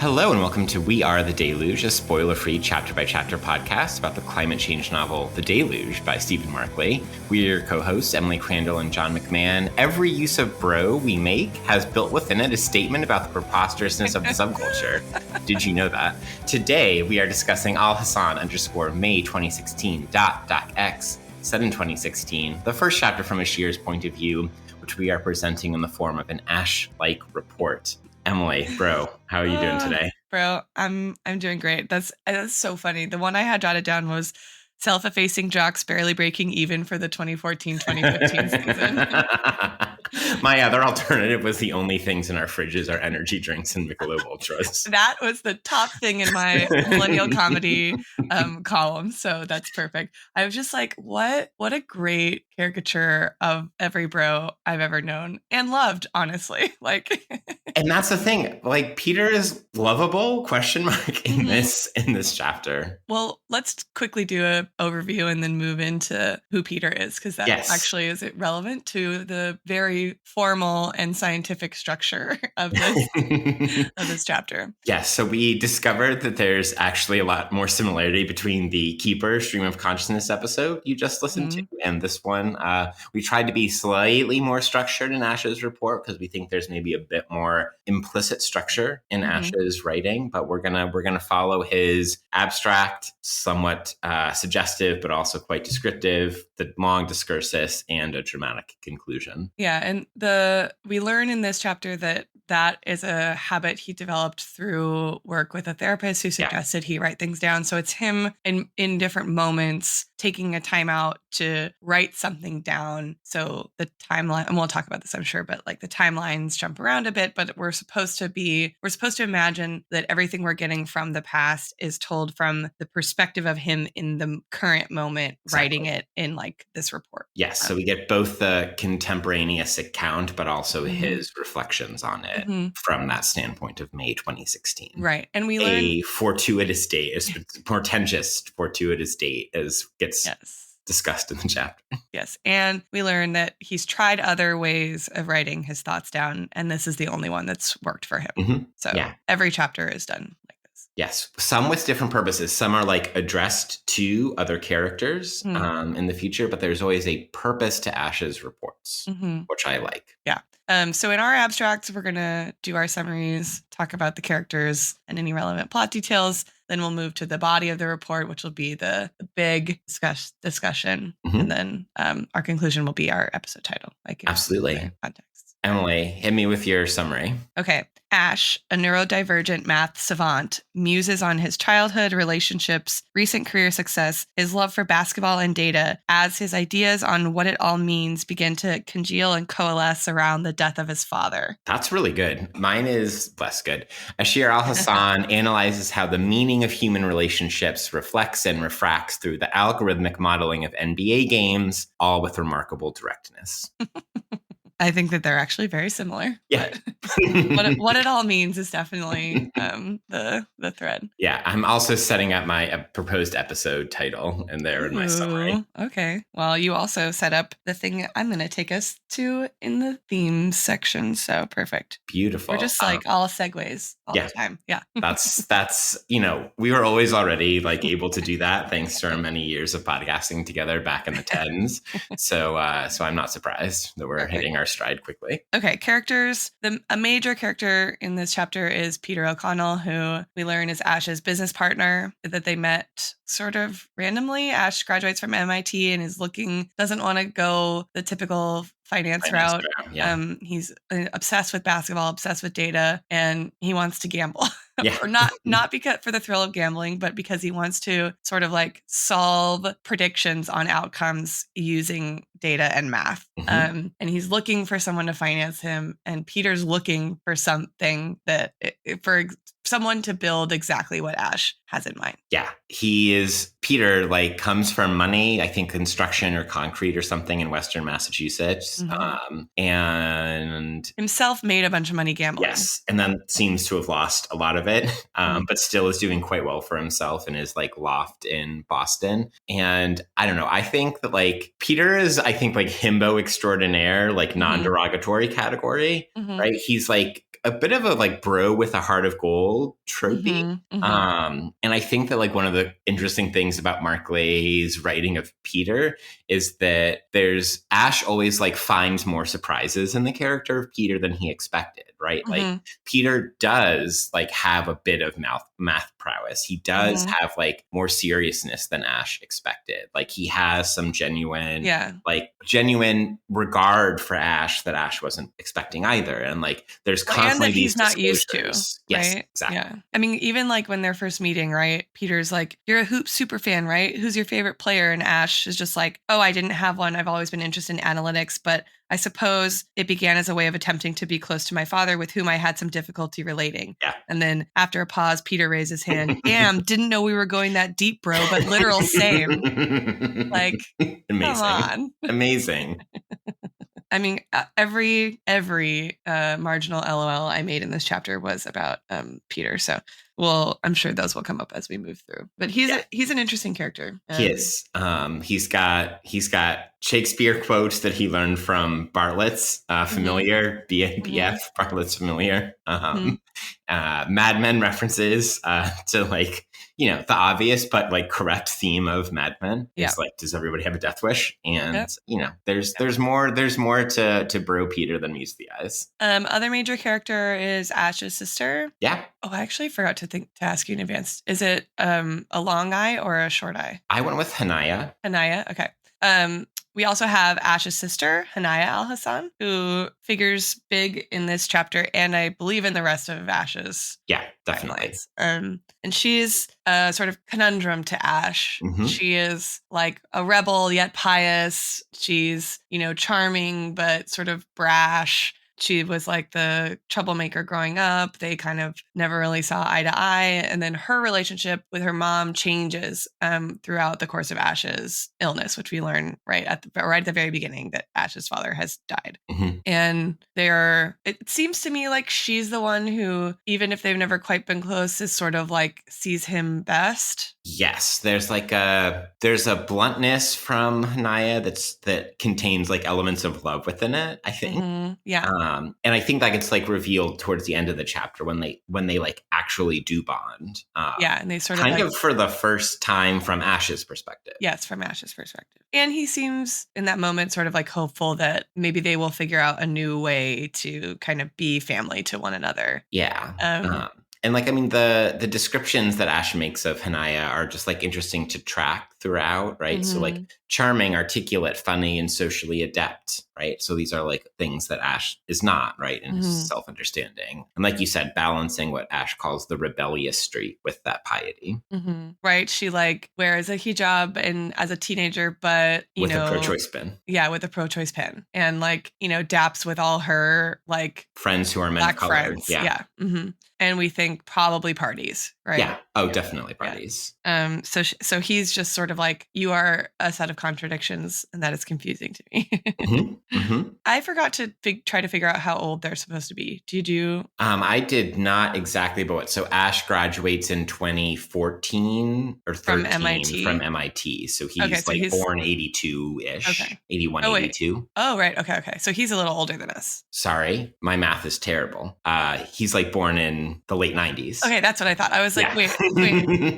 Hello and welcome to We Are the Deluge, a spoiler-free chapter-by-chapter podcast about the climate change novel The Deluge by Stephen Markley. We're your co-hosts, Emily Crandall and John McMahon. Every use of bro we make has built within it a statement about the preposterousness of the subculture. Did you know that? Today, we are discussing Al-Hassan_May 2016 .x set in 2016, the first chapter from Ashir's point of view, which we are presenting in the form of an Ash-like report. Emily, bro, how are you doing today? Bro, I'm doing great. That's so funny. The one I had jotted down was self-effacing jocks barely breaking even for the 2014-2015 season. My other alternative was the only things in our fridges are energy drinks and Michelob Ultras. That was the top thing in my millennial comedy column, so that's perfect. I was just like, what a great caricature of every bro I've ever known and loved, honestly. And that's the thing. Like, Peter is lovable, in this chapter. Well, let's quickly do an overview and then move into who Peter is, because that actually is relevant to the very formal and scientific structure of this chapter. Yes, so we discovered that there's actually a lot more similarity between the Keeper Stream of Consciousness episode you just listened to and this one. We tried to be slightly more structured in Ash's report because we think there's maybe a bit more implicit structure in Ash's writing, but we're gonna follow his abstract, somewhat suggestive, but also quite descriptive, the long discursus, and a dramatic conclusion. Yeah, and we learn in this chapter that is a habit he developed through work with a therapist who suggested he write things down. So it's him in different moments taking a time out to write something down. So the timeline, and we'll talk about this, I'm sure, but like the timelines jump around a bit, but we're supposed to imagine that everything we're getting from the past is told from the perspective of him in the current moment, writing it in like this report. Yes. So we get both the contemporaneous account, but also his reflections on it from that standpoint of May 2016. Right. And we learn a fortuitous date, a portentous fortuitous date gets discussed in the chapter. Yes. And we learn that he's tried other ways of writing his thoughts down, and this is the only one that's worked for him. So every chapter is done like this. Yes. Some with different purposes. Some are like addressed to other characters in the future, but there's always a purpose to Ash's reports, which I like. Yeah. So in our abstracts, we're going to do our summaries, talk about the characters and any relevant plot details. Then we'll move to the body of the report, which will be the big discussion. And then our conclusion will be our episode title. Absolutely. Context. Emily, hit me with your summary. Okay. Ash, a neurodivergent math savant, muses on his childhood, relationships, recent career success, his love for basketball and data, as his ideas on what it all means begin to congeal and coalesce around the death of his father. That's really good. Mine is less good. Ashir Al-Hassan analyzes how the meaning of human relationships reflects and refracts through the algorithmic modeling of NBA games, all with remarkable directness. I think that they're actually very similar. Yeah. What it all means is definitely the thread. Yeah. I'm also setting up my proposed episode title in there in my summary. Okay. Well, you also set up the thing I'm going to take us to in the themes section. So perfect. Beautiful. We're just like all segues all the time. Yeah. That's, we were always already like able to do that thanks to our many years of podcasting together back in the 10s. So I'm not surprised that we're hitting our stride quickly. Okay, characters. A major character in this chapter is Peter O'Connell, who we learn is Ash's business partner, that they met sort of randomly. Ash graduates from MIT and doesn't want to go the typical finance route. Yeah. He's obsessed with basketball, obsessed with data, and he wants to gamble. Yeah. Or not because for the thrill of gambling, but because he wants to sort of like solve predictions on outcomes using data and math. And he's looking for someone to finance him, and Peter's looking for something for someone to build exactly what Ash has in mind. Yeah. Peter like comes from money, I think construction or concrete or something in Western Massachusetts. And himself made a bunch of money gambling. Yes. And then seems to have lost a lot of it, but still is doing quite well for himself in his like loft in Boston. And I don't know. I think that like Peter is, I think like himbo extraordinaire, like non-derogatory category, right? He's like a bit of a like bro with a heart of gold tropey. And I think that like one of the interesting things about Mark Lay's writing of Peter is that there's Ash always like finds more surprises in the character of Peter than he expected, right? Like Peter does like have a bit of math prowess. He does have like more seriousness than Ash expected. Like he has some genuine regard for Ash that Ash wasn't expecting either. And like there's constantly and that he's not used to. Yes, right? Exactly. Yeah. I mean, even like when they're first meeting, right? Peter's like, "You're a Hoop super fan, right? Who's your favorite player?" And Ash is just like, "Oh, I didn't have one. I've always been interested in analytics, but I suppose it began as a way of attempting to be close to my father, with whom I had some difficulty relating." Yeah. And then after a pause, Peter raised his hand. "Damn, didn't know we were going that deep, bro, but literal same." Like, amazing. Come on. Amazing. I mean, every marginal LOL I made in this chapter was about Peter. So, well, I'm sure those will come up as we move through. But he's an interesting character. He is. He's got Shakespeare quotes that he learned from Bartlett's familiar, BF, Bartlett's familiar. Mad Men references to like, you know, the obvious but like correct theme of Mad Men is like, does everybody have a death wish? And you know, there's more to bro Peter than meets the eyes. Other major character is Ash's sister. Yeah. Oh, I actually forgot to ask you in advance. Is it a long eye or a short eye? I went with Hanaya. Hanaya, okay. We also have Ash's sister, Hanaya Al-Hassan, who figures big in this chapter and I believe in the rest of Ash's. Yeah, definitely. And she's a sort of conundrum to Ash. She is like a rebel yet pious. She's, you know, charming but sort of brash. She was like the troublemaker growing up. They kind of never really saw eye to eye. And then her relationship with her mom changes throughout the course of Ash's illness, which we learn right at the very beginning that Ash's father has died. And it seems to me like she's the one who, even if they've never quite been close, is sort of like sees him best. Yes, there's a bluntness from Hanaya that contains like elements of love within it, I think. Yeah. And I think that gets like revealed towards the end of the chapter when they like actually do bond. And they sort of for the first time from Ash's perspective. Yes, from Ash's perspective. And he seems in that moment sort of like hopeful that maybe they will figure out a new way to kind of be family to one another. Yeah. And like, I mean, the descriptions that Ash makes of Hanaya are just like interesting to track throughout, right? So like charming, articulate, funny, and socially adept, right? So these are like things that Ash is not, right? In his self-understanding. And like you said, balancing what Ash calls the rebellious streak with that piety. Right. She like wears a hijab and as a teenager, but with a pro-choice pin. Yeah, with a pro-choice pin. And like, you know, daps with all her like friends who are men of color. Friends. Yeah. And we think probably parties, right? Yeah. Oh, definitely parties. Yeah. So he's just sort of like, you are a set of contradictions, and that is confusing to me. I forgot to try to figure out how old they're supposed to be. Do you do? I did not exactly, but so Ash graduates in 2014 or 13 from MIT. So he's born 82-ish, okay. 81, 82. Oh, right. Okay. So he's a little older than us. Sorry, my math is terrible. He's like born in the late 90s. Okay, that's what I thought. I was like, wait.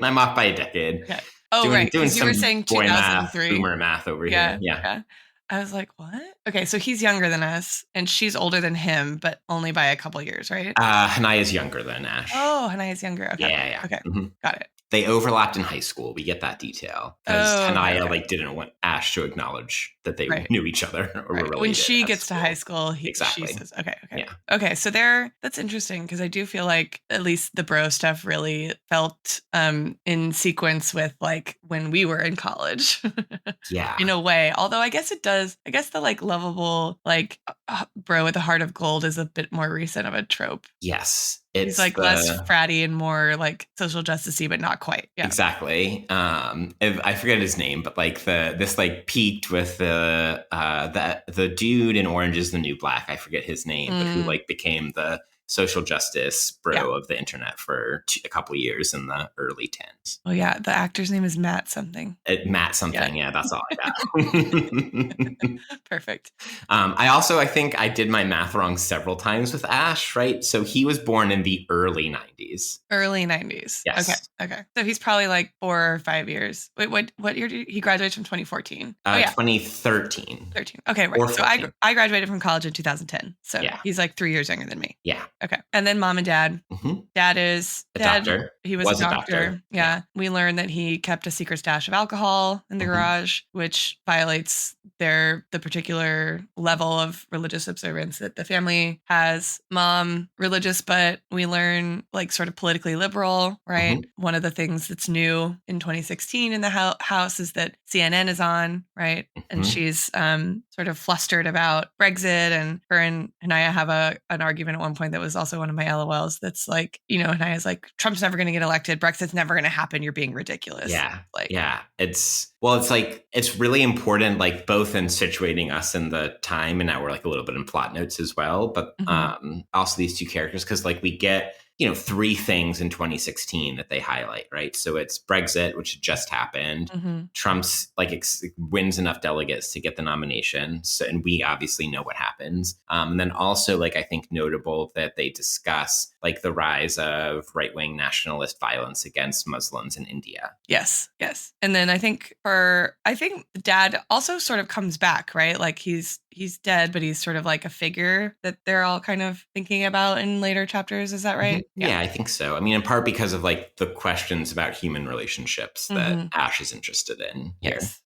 I'm off by a decade. Okay. Oh, right. Doing you were saying 2003. Boomer math over here. Yeah. I was like, what? Okay, so he's younger than us, and she's older than him, but only by a couple years, right? Hanaya's younger than Ash. Oh, Hanaya's younger. Okay. Yeah. Okay, got it. They overlapped in high school. We get that detail because Hanaya like didn't want Ash to acknowledge that they knew each other or were related. When she gets to high school, she says, okay. Yeah. Okay, so that's interesting because I do feel like at least the bro stuff really felt in sequence with like when we were in college. Yeah. In a way. Although I guess it does. I guess the like lovable like bro with a heart of gold is a bit more recent of a trope. Yes. He's like less fratty and more like social justice-y, but not quite. Yeah. Exactly. I forget his name, but like this like peaked with the dude in Orange is the New Black. I forget his name, but who like became the social justice bro of the internet for a couple years in the early 10s. Oh yeah, the actor's name is Matt something. Matt something, yeah, that's all I got. Perfect. I think I did my math wrong several times with Ash, right? So he was born in the early 90s. Early 90s. Yes. Okay. So he's probably like 4 or 5 years. Wait, what year did he graduate from 2014? 2013. 13. Okay, right. So I graduated from college in 2010. So he's like 3 years younger than me. Yeah. Okay. And then mom and dad. Dad is a doctor. He was a doctor. Yeah. We learned that he kept a secret stash of alcohol in the garage, which violates the particular level of religious observance that the family has. Mom, religious, but we learn like sort of politically liberal, right? One of the things that's new in 2016 in the house is that CNN is on, right? And she's sort of flustered about Brexit, and her and Hanaya have an argument at one point that was also one of my LOLs. That's like, Hanaya's like, Trump's never going to get elected. Brexit's never going to happen. You're being ridiculous. Yeah. It's really important, like both in situating us in the time, and now we're like a little bit in plot notes as well, but also these two characters, because like we get 3 things in 2016 that they highlight, right? So it's Brexit, which just happened. Trump's like wins enough delegates to get the nomination. So, and we obviously know what happens. And then also like, I think notable that they discuss like the rise of right-wing nationalist violence against Muslims in India. Yes. And then I think dad also sort of comes back, right? Like he's dead, but he's sort of like a figure that they're all kind of thinking about in later chapters. Is that right? Yeah, I think so. I mean, in part because of like the questions about human relationships that Ash is interested in. Yes.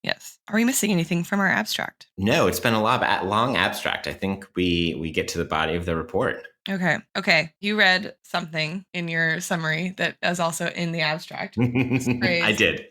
Are we missing anything from our abstract? No, it's been a long abstract. I think we get to the body of the report. Okay. You read something in your summary that is also in the abstract. I did.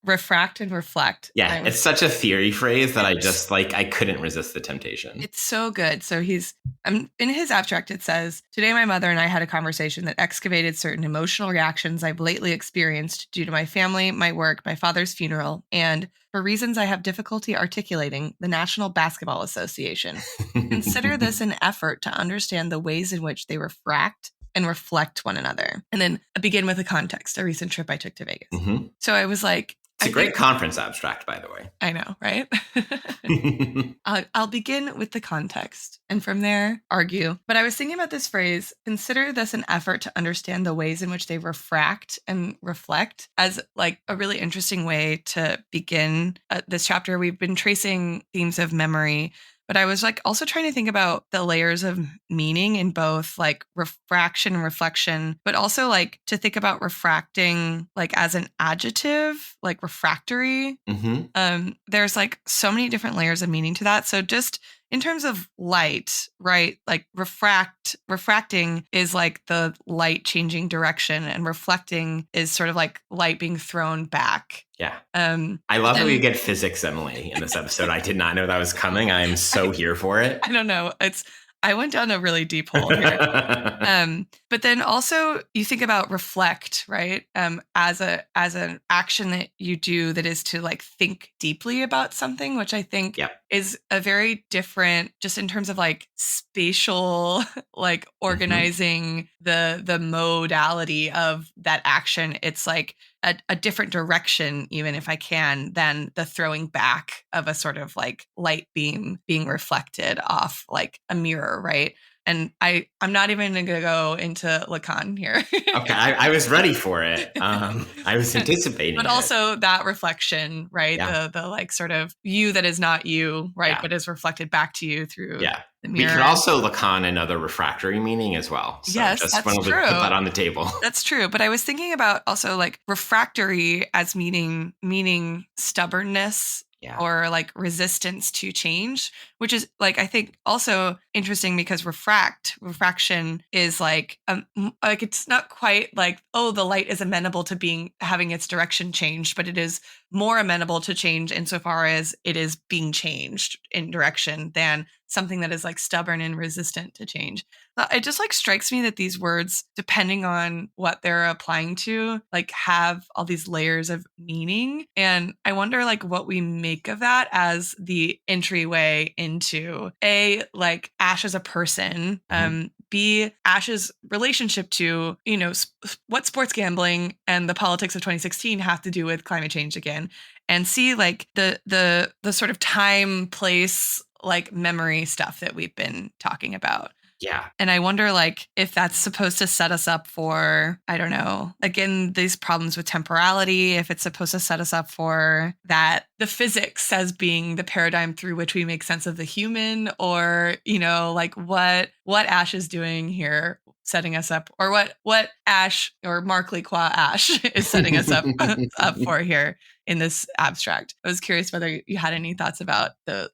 Refract and reflect. Yeah, it's such a theory phrase that I couldn't resist the temptation. It's so good. So in his abstract, it says, today my mother and I had a conversation that excavated certain emotional reactions I've lately experienced due to my family, my work, my father's funeral, and for reasons I have difficulty articulating, the National Basketball Association. Consider this an effort to understand the ways in which they refract and reflect one another. And then I begin with a context, a recent trip I took to Vegas. So I was like, it's a great conference abstract, by the way. I know, right? I'll begin with the context and from there argue. But I was thinking about this phrase, consider this an effort to understand the ways in which they refract and reflect, as like a really interesting way to begin this chapter. We've been tracing themes of memory, but I was like also trying to think about the layers of meaning in both like refraction and reflection, but also like to think about refracting like as an adjective, like refractory. There's like so many different layers of meaning to that. So just in terms of light, right? Like refracting is like the light changing direction, and reflecting is sort of like light being thrown back. Yeah. I love that we get physics, Emily, in this episode. I did not know that was coming. I am so here for it. I don't know. I went down a really deep hole here. But then also you think about reflect, right? As an action that you do that is to like think deeply about something, which I think is a very different, just in terms of like spatial, like organizing the modality of that action. It's like a different direction, even if I can, than the throwing back of a sort of like light beam being reflected off like a mirror, right? And I'm not even going to go into Lacan here. Okay, I was ready for it. I was anticipating but also that reflection, right? Yeah. The like sort of you that is not you, right? Yeah. But is reflected back to you through the mirror. We could also Lacan another refractory meaning as well. So yes, just wanted to put that on the table. That's true. But I was thinking about also like refractory as meaning stubbornness. Yeah. Or like resistance to change, which is like, I think also interesting because refraction is like it's not quite like, oh, the light is amenable to having its direction changed, but it is more amenable to change insofar as it is being changed in direction than something that is like stubborn and resistant to change. It just like strikes me that these words, depending on what they're applying to, like have all these layers of meaning. And I wonder like what we make of that as the entryway into A, like Ash as a person, B, Ash's relationship to, you know, what sports gambling and the politics of 2016 have to do with climate change again. And C, like the sort of time, place, like memory stuff that we've been talking about. Yeah. And I wonder, like, if that's supposed to set us up for, I don't know, again, these problems with temporality, if it's supposed to set us up for that, the physics as being the paradigm through which we make sense of the human, or, you know, like what Ash is doing here, setting us up, or what Ash or Markley qua Ash is setting us up for here in this abstract. I was curious whether you had any thoughts about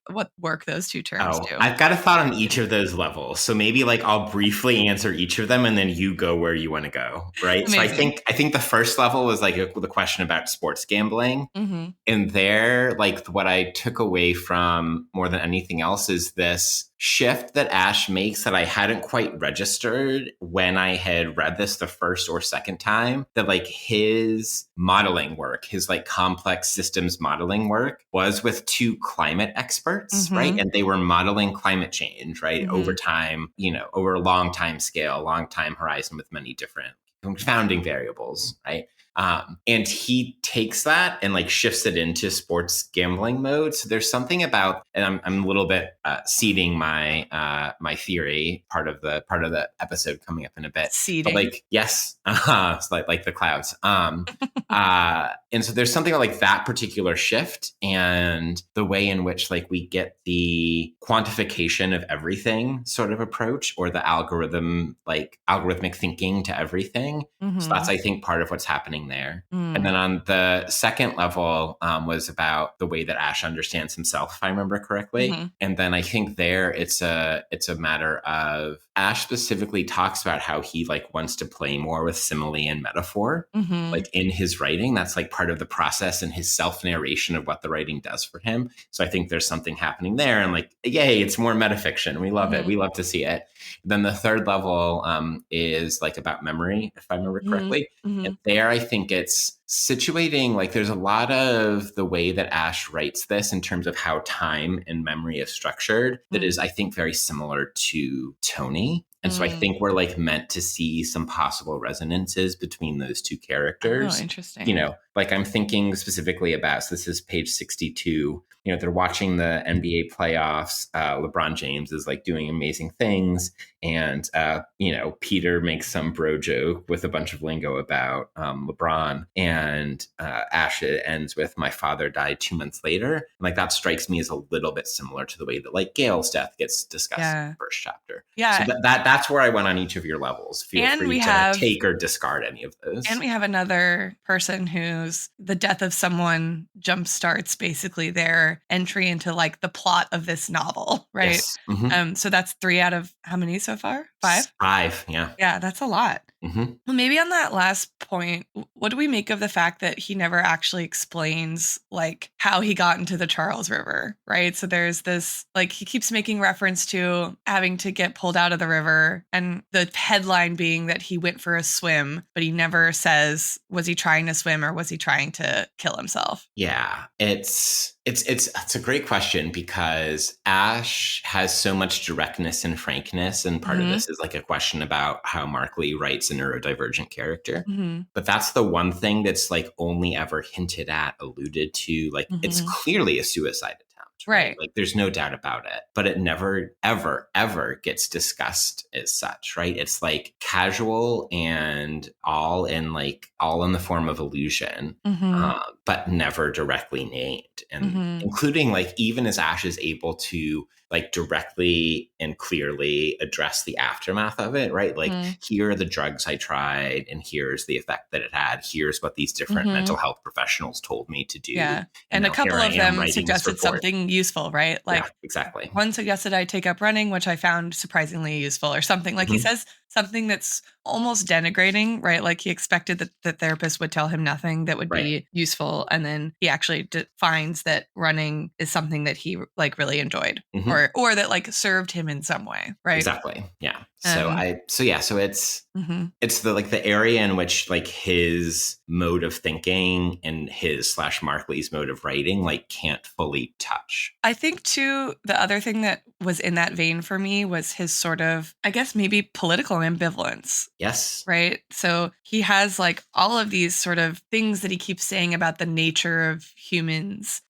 what work those two terms do. I've got a thought on each of those levels. So maybe like I'll briefly answer each of them and then you go where you want to go, right? Amazing. So I think the first level was like the question about sports gambling. And there, like what I took away from more than anything else is this shift that Ash makes that I hadn't quite registered when I had read this the first or second time, that like his modeling work, his like complex systems modeling work was with two climate experts, right? And they were modeling climate change, right? Over time, you know, over a long time scale, long time horizon with many different confounding variables, right? And he takes that and like shifts it into sports gambling mode. So there's something about, and I'm a little bit seeding my my theory part of the episode coming up in a bit. Seeding, but like yes, it's like the clouds. And so there's something about like that particular shift and the way in which like we get the quantification of everything sort of approach, or the algorithmic thinking to everything. So that's, I think, part of what's happening there. And then on the second level was about the way that Ash understands himself, if I remember correctly. And then I think there it's a matter of Ash specifically talks about how he like wants to play more with simile and metaphor, like in his writing. That's like part of the process and his self-narration of what the writing does for him. So I think there's something happening there, and like, yay, it's more metafiction. We love it. We love to see it. Then the third level is like about memory, if I remember correctly. And there, I think it's situating, like there's a lot of the way that Ash writes this in terms of how time and memory is structured that is, I think, very similar to Tony. And so I think we're like meant to see some possible resonances between those two characters. Oh, interesting. You know, like I'm thinking specifically about, so this is page 62, you know, they're watching the NBA playoffs. LeBron James is like doing amazing things. And, you know, Peter makes some bro joke with a bunch of lingo about LeBron. And Ash ends with, my father died 2 months later. And like that strikes me as a little bit similar to the way that like Gail's death gets discussed in the first chapter. Yeah. So that's where I went on each of your levels. Feel free to take or discard any of those. And we have another person whose the death of someone jumpstarts basically their entry into like the plot of this novel, right? Yes. So that's 3 out of how many so far? 5? 5, yeah. Yeah, that's a lot. Well, maybe on that last point, what do we make of the fact that he never actually explains like how he got into the Charles River, right? So there's this, like, he keeps making reference to having to get pulled out of the river, and the headline being that he went for a swim, but he never says, was he trying to swim or was he trying to kill himself? Yeah, it's a great question, because Ash has so much directness and frankness, and part of this is like a question about how Markley writes a neurodivergent character. But that's the one thing that's like only ever hinted at, alluded to. Like it's clearly a suicide attempt. Right? Like there's no doubt about it, but it never, ever, ever gets discussed as such, right? It's like casual and all in the form of illusion, but never directly named. And including like, even as Ash is able to like directly and clearly address the aftermath of it, right? Like here are the drugs I tried, and here's the effect that it had. Here's what these different mental health professionals told me to do. Yeah. And a couple of them suggested something useful, right? Like, yeah, exactly. One suggested I take up running, which I found surprisingly useful, or something. Like he says something that's almost denigrating, right? Like he expected that the therapist would tell him nothing that would be useful. And then he actually finds that running is something that he like really enjoyed or that like served him in some way. Right. Exactly. Yeah. So it's the like the area in which like his mode of thinking and his / Markley's mode of writing like can't fully touch. I think too, the other thing that was in that vein for me was his sort of, I guess maybe political ambivalence. Yes. Right. So he has like all of these sort of things that he keeps saying about the nature of humans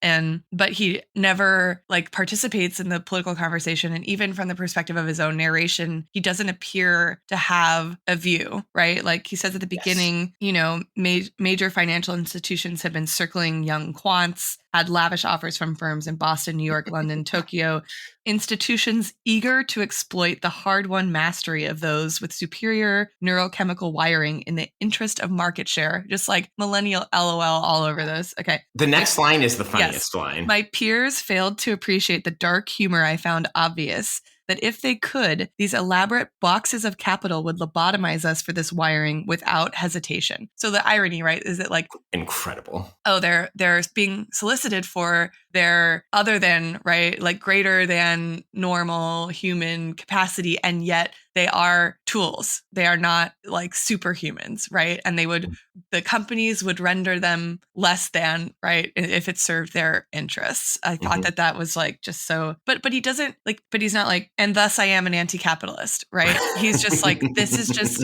but he never like participates in the political conversation. And even from the perspective of his own narration, he doesn't appear to have a view, right? Like he says at the beginning, you know, major financial institutions have been circling young quants, had lavish offers from firms in Boston, New York, London, Tokyo, institutions eager to exploit the hard-won mastery of those with superior neurochemical wiring in the interest of market share. Just like millennial LOL all over this. Okay. The next line is the funniest line. My peers failed to appreciate the dark humor I found obvious. That if they could, these elaborate boxes of capital would lobotomize us for this wiring without hesitation. So the irony, right, is that like incredible. Oh, they're being solicited for their other than, right, like greater than normal human capacity, and yet they are tools. They are not like superhumans, right? And the companies would render them less than, right, if it served their interests. I thought that was like just so, but he doesn't like, but he's not like, and thus I am an anti-capitalist, right? He's just like, this is just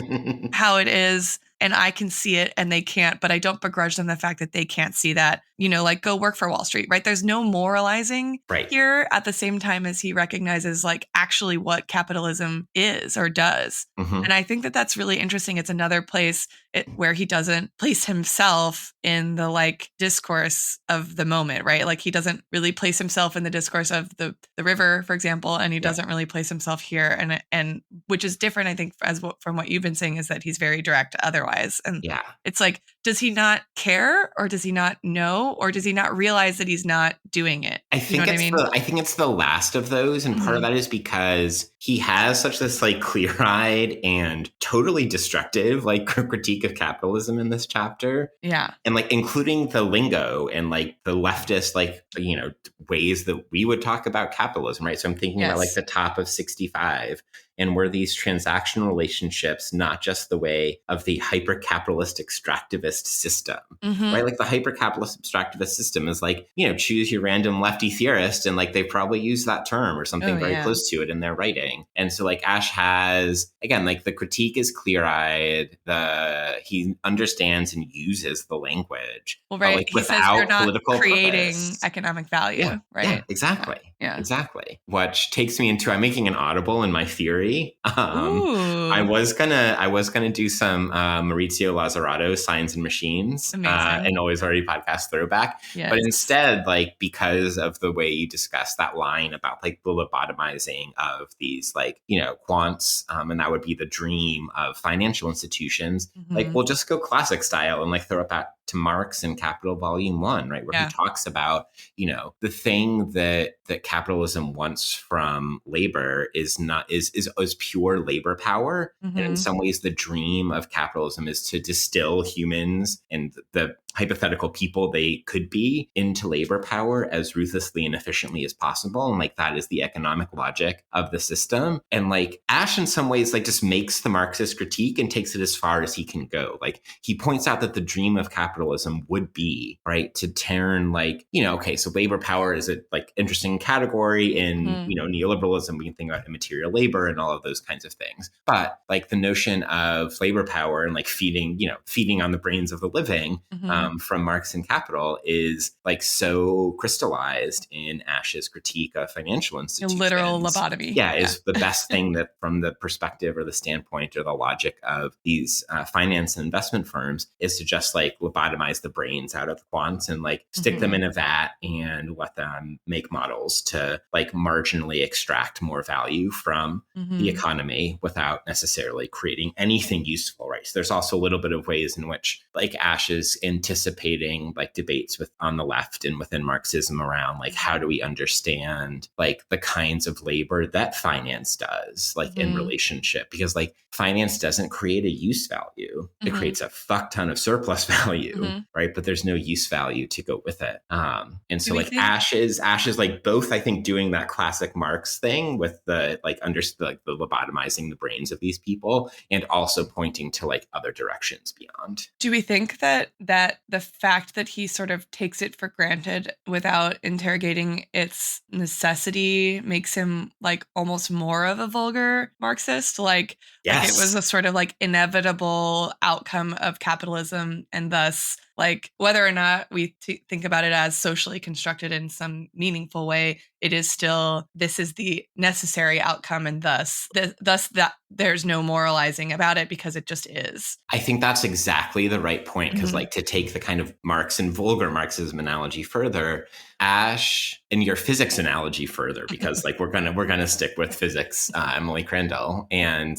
how it is. And I can see it and they can't, but I don't begrudge them the fact that they can't see that, you know, like go work for Wall Street, right? There's no moralizing here at the same time as he recognizes like actually what capitalism is or does. And I think that that's really interesting. It's another place where he doesn't place himself in the like discourse of the moment, right? Like he doesn't really place himself in the discourse of the river, for example, and he doesn't really place himself here. And which is different, I think, from what you've been saying, is that he's very direct otherwise. And it's like, does he not care or does he not know or does he not realize that he's not doing it? I think I think it's the last of those. And part of that is because he has such this like clear-eyed and totally destructive like critique of capitalism in this chapter. Yeah. And like including the lingo and like the leftist like, you know, ways that we would talk about capitalism, right? So I'm thinking about like the top of 65 and were these transactional relationships not just the way of the hyper-capitalist extractivist system, right? Like the hyper-capitalist extractivist system is like, you know, choose your random lefty theorist and like they probably use that term or something very close to it in their writing. And so like Ash has, again, like the critique is clear-eyed, he understands and uses the language. Well, right. Like, he says you're not political creating purpose. Economic value, right? Yeah, exactly. Yeah. Exactly. Which takes me into, I'm making an audible in my theory. I was gonna do some Maurizio Lazzarato Signs and Machines, an Always Already podcast throwback. Yes. But instead, like because of the way you discussed that line about like the lobotomizing of these like, you know, quants, and that would be the dream of financial institutions, like we'll just go classic style and like throw it back to Marx in Capital Volume 1, right? Where he talks about, you know, the thing that capitalism wants from labor is pure labor power. And in some ways, the dream of capitalism is to distill humans and the hypothetical people they could be into labor power as ruthlessly and efficiently as possible. And like that is the economic logic of the system. And like Ash in some ways like just makes the Marxist critique and takes it as far as he can go. Like he points out that the dream of capitalism would be, right, to turn like, you know, okay, so labor power is a like interesting category in, you know, neoliberalism. We can think about immaterial labor and all of those kinds of things. But like the notion of labor power and like feeding on the brains of the living, from Marx and Capital is like so crystallized in Ash's critique of financial institutions. A literal lobotomy. Yeah, is the best thing that from the perspective or the standpoint or the logic of these finance and investment firms is to just like lobotomize the brains out of quants and like stick them in a vat and let them make models to like marginally extract more value from the economy without necessarily creating anything useful, right? So there's also a little bit of ways in which like Ash is anticipating participating like debates with on the left and within Marxism around like how do we understand like the kinds of labor that finance does like in relationship, because like finance doesn't create a use value. It creates a fuck ton of surplus value, right? But there's no use value to go with it. And so like Ash is like both, I think, doing that classic Marx thing with the like the lobotomizing the brains of these people, and also pointing to like other directions beyond. Do we think that the fact that he sort of takes it for granted without interrogating its necessity makes him like almost more of a vulgar Marxist? Like it was a sort of like inevitable outcome of capitalism, and thus like whether or not we think about it as socially constructed in some meaningful way, it is still, this is the necessary outcome, and thus that there's no moralizing about it because it just is. I think that's exactly the right point, because like to take the kind of Marx and vulgar Marxism analogy further, Ash, and your physics analogy further, because like we're gonna stick with physics, Emily Crandall, and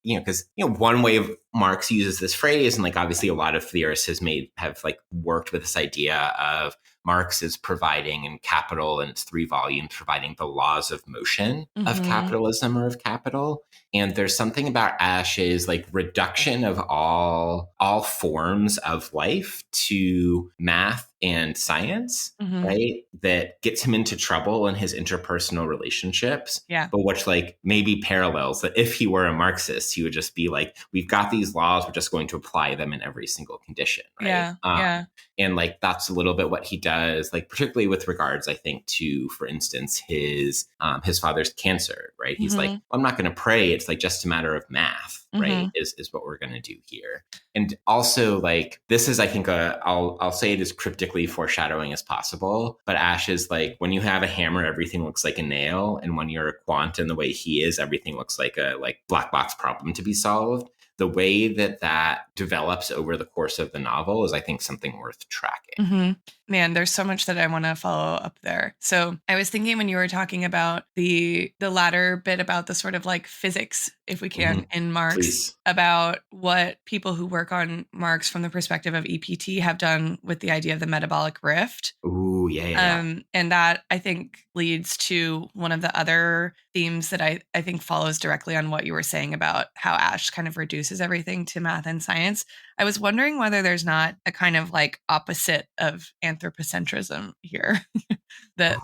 because one way of Marx uses this phrase, and like obviously a lot of theorists have like worked with this idea of Marx is providing in Capital, and its 3 volumes, providing the laws of motion of capitalism or of capital. And there's something about Ash's like reduction of all forms of life to math and science, right? That gets him into trouble in his interpersonal relationships. Yeah. But which like maybe parallels that if he were a Marxist, he would just be like, we've got these laws, we're just going to apply them in every single condition, right? Yeah. And like that's a little bit what he does, like particularly with regards, I think, to, for instance, his father's cancer, right? He's like, well, I'm not going to pray. It's like just a matter of math, right? Is what we're going to do here. And also like, this is, I think, I'll say it as cryptically foreshadowing as possible, but Ash is like, when you have a hammer, everything looks like a nail. And when you're a quant in the way he is, everything looks like a like black box problem to be solved. The way that develops over the course of the novel is, I think, something worth tracking. Man, there's so much that I want to follow up there. So I was thinking when you were talking about the latter bit about the sort of like physics, if we can, in Marx, about what people who work on Marx from the perspective of EPT have done with the idea of the metabolic rift. Ooh, yeah. And that, I think, leads to one of the other themes that I think follows directly on what you were saying about how Ash kind of reduces everything to math and science. I was wondering whether there's not a kind of like opposite of anthropocentrism here. that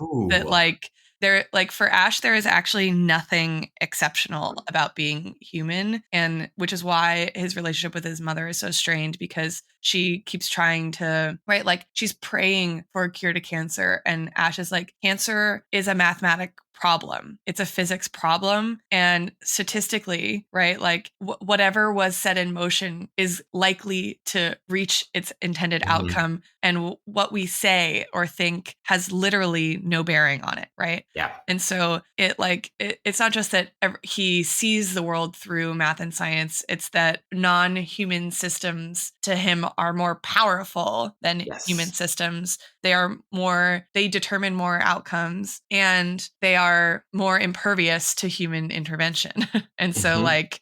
like there, like for Ash, there is actually nothing exceptional about being human, and which is why his relationship with his mother is so strained, because she keeps trying to, right, like she's praying for a cure to cancer, and Ash is like, cancer is a mathematic problem. It's a physics problem. And statistically, right, like whatever was set in motion is likely to reach its intended outcome. And what we say or think has literally no bearing on it, right? Yeah. And so it's not just that he sees the world through math and science. It's that non-human systems to him are more powerful than human systems. They determine more outcomes, and they are more impervious to human intervention. And so like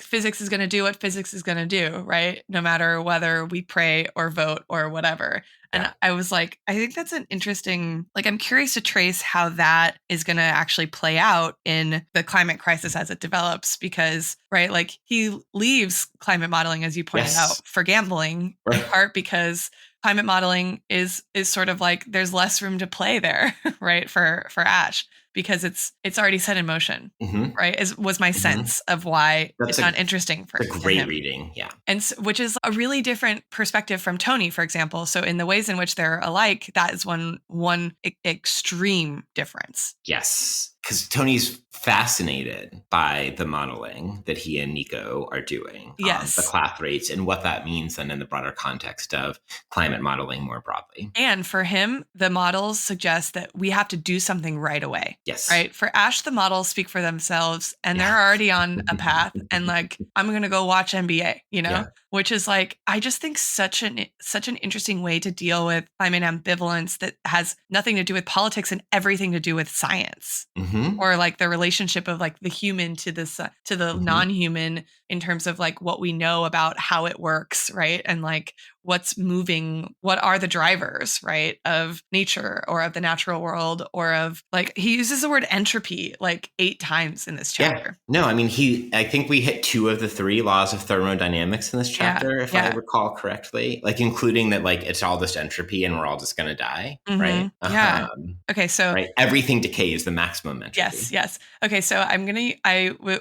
physics is going to do what physics is going to do, right? No matter whether we pray or vote or whatever. And I was like, I think that's an interesting, like, I'm curious to trace how that is going to actually play out in the climate crisis as it develops, because, right, like he leaves climate modeling, as you pointed out, for gambling, in part because climate modeling is sort of like there's less room to play there, right, for Ash, because it's already set in motion, right? Was my sense of why it's not interesting for him. It's a great reading, yeah. And which is a really different perspective from Tony, for example. So in the ways in which they're alike, that is one extreme difference. Yes, because Tony's fascinated by the modeling that he and Nico are doing. Yes. The Clath rates and what that means then in the broader context of climate modeling more broadly. And for him, the models suggest that we have to do something right away. Yes. Right. For Ash, the models speak for themselves, and they're already on a path. And like, I'm going to go watch NBA, which is like, I just think such an interesting way to deal with climate ambivalence that has nothing to do with politics and everything to do with science, or like the relationship of like the human to the non-human, in terms of like what we know about how it works, right? And like what's moving, what are the drivers, right, of nature or of the natural world, or of like, he uses the word entropy like 8 times in this chapter. No, I mean, I think we hit 2 of the 3 laws of thermodynamics in this chapter, if I recall correctly, like including that, like it's all just entropy and we're all just going to die, right? Okay, so right, everything decays the maximum entropy. Yes. Okay, so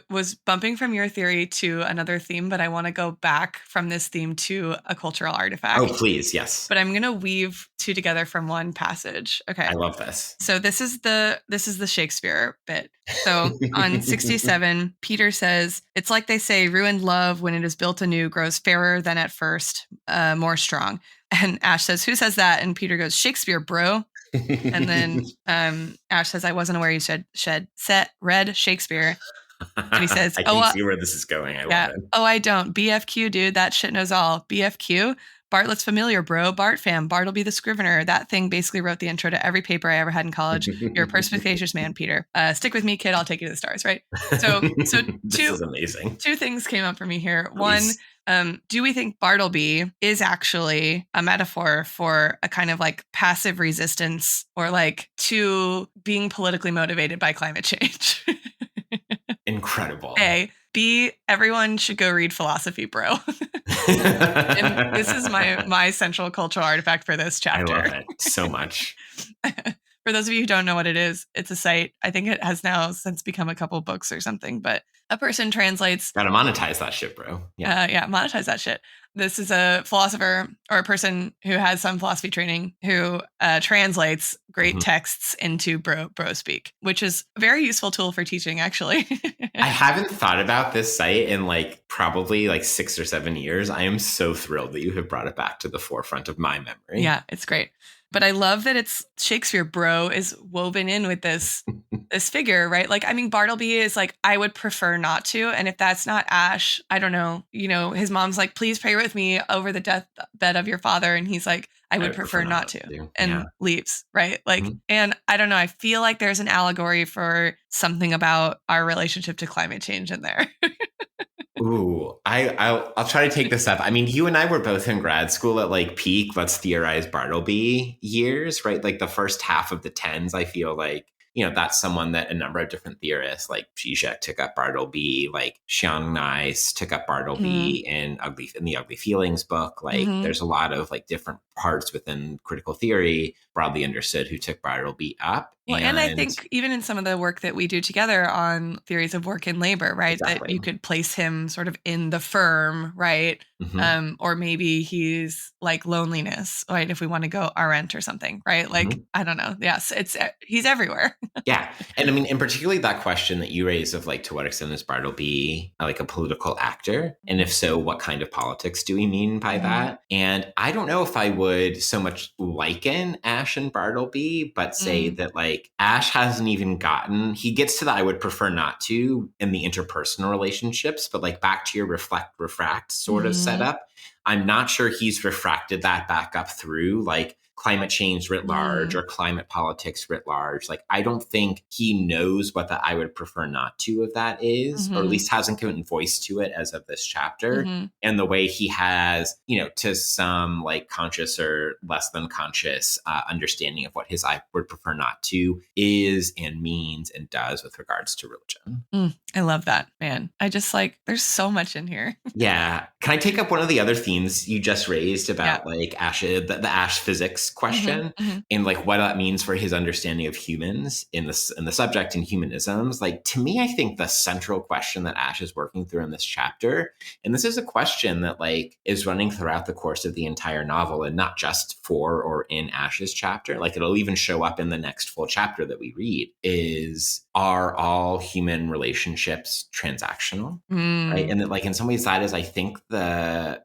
was bumping from your theory to another theme, but I want to go back from this theme to a cultural artifact. Oh, please, yes. But I'm going to weave 2 together from one passage. Okay. I love this. So this is the Shakespeare bit. So on 67, Peter says, "It's like they say, ruined love when it is built anew grows fairer than at first, more strong." And Ash says, "Who says that?" And Peter goes, "Shakespeare, bro." And then Ash says, "I wasn't aware you read Shakespeare." And he says, I can see where this is going. I love it. "Oh, I don't. BFQ, dude. That shit knows all. BFQ? Bartlett's familiar, bro. Bart fam. Bartleby the Scrivener. That thing basically wrote the intro to every paper I ever had in college. You're a perspicacious man, Peter. Stick with me, kid. I'll take you to the stars," right? So this is amazing. 2 things came up for me here. Please. One, do we think Bartleby is actually a metaphor for a kind of like passive resistance, or like to being politically motivated by climate change? Incredible. A. B, everyone should go read philosophy, bro. And this is my central cultural artifact for this chapter. I love it so much. For those of you who don't know what it is, it's a site. I think it has now since become a couple books or something, but a person translates. Gotta monetize that shit, bro. Monetize that shit. This is a philosopher or a person who has some philosophy training who translates great texts into bro speak, which is a very useful tool for teaching, actually. I haven't thought about this site in like probably like 6 or 7 years. I am so thrilled that you have brought it back to the forefront of my memory. Yeah, it's great. But I love that it's Shakespeare, bro, is woven in with this figure, right? Like, I mean, Bartleby is like, I would prefer not to. And if that's not Ash, I don't know. You know, his mom's like, please pray with me over the deathbed of your father. And he's like, I would prefer not to. And leaves, right? Like, and I don't know. I feel like there's an allegory for something about our relationship to climate change in there. Ooh, I'll try to take this up. I mean, you and I were both in grad school at like peak Let's Theorize Bartleby years, right? Like the first half of the 10s, I feel like, you know, that's someone that a number of different theorists like Zizek took up Bartleby, like Xiang Nice took up Bartleby in the Ugly Feelings book. Like there's a lot of like different parts within critical theory, broadly understood, who took Bartleby up. Well, and I think even in some of the work that we do together on theories of work and labor, right, exactly, that you could place him sort of in the firm, right? Or maybe he's like loneliness, right? If we want to go Arendt or something, right? Like, I don't know. Yes, he's everywhere. Yeah. And I mean, and particularly that question that you raised of like, to what extent is Bartleby like a political actor? And if so, what kind of politics do we mean by that? And I don't know if I would so much liken Ash and Bartleby, but say that like Ash hasn't even he gets to the I would prefer not to in the interpersonal relationships, but like back to your refract sort of setup, I'm not sure he's refracted that back up through like climate change writ large or climate politics writ large. Like, I don't think he knows what the I would prefer not to of that is, or at least hasn't given voice to it as of this chapter. And the way he has, you know, to some like conscious or less than conscious understanding of what his I would prefer not to is and means and does with regards to religion. I love that, man. I just like, there's so much in here. Yeah. Can I take up one of the other themes you just raised about like Ash, the Ash physics question and like what that means for his understanding of humans in the subject and humanisms? Like, to me, I think the central question that Ash is working through in this chapter, and this is a question that like is running throughout the course of the entire novel and not just for or in Ash's chapter, like it'll even show up in the next full chapter that we read, is, are all human relationships transactional? Right. And that like in some ways that is, I think, the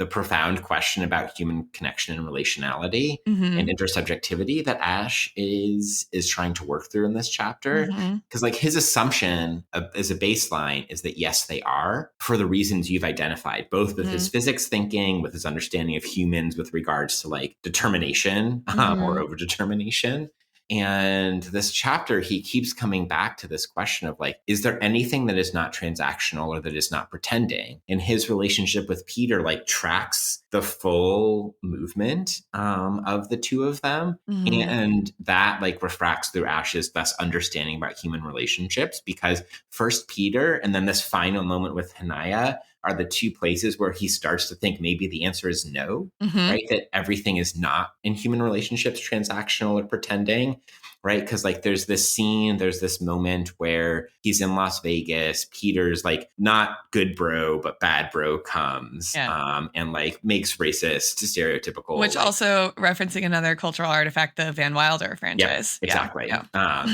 profound question about human connection and relationality and intersubjectivity that Ash is trying to work through in this chapter. Because like his assumption as a baseline is that yes, they are, for the reasons you've identified, both with his physics thinking, with his understanding of humans with regards to like determination or overdetermination. And this chapter, he keeps coming back to this question of like, is there anything that is not transactional or that is not pretending? And his relationship with Peter like tracks the full movement of the two of them. Mhm. And that like refracts through Ash's best understanding about human relationships, because first Peter and then this final moment with Hanaya are the two places where he starts to think maybe the answer is no, right? That everything is not in human relationships transactional or pretending, right? Because like there's this scene, there's this moment where he's in Las Vegas. Peter's like not good bro, but bad bro comes and like makes racist, stereotypical. Which like, also referencing another cultural artifact, the Van Wilder franchise. Yep, exactly. Yeah.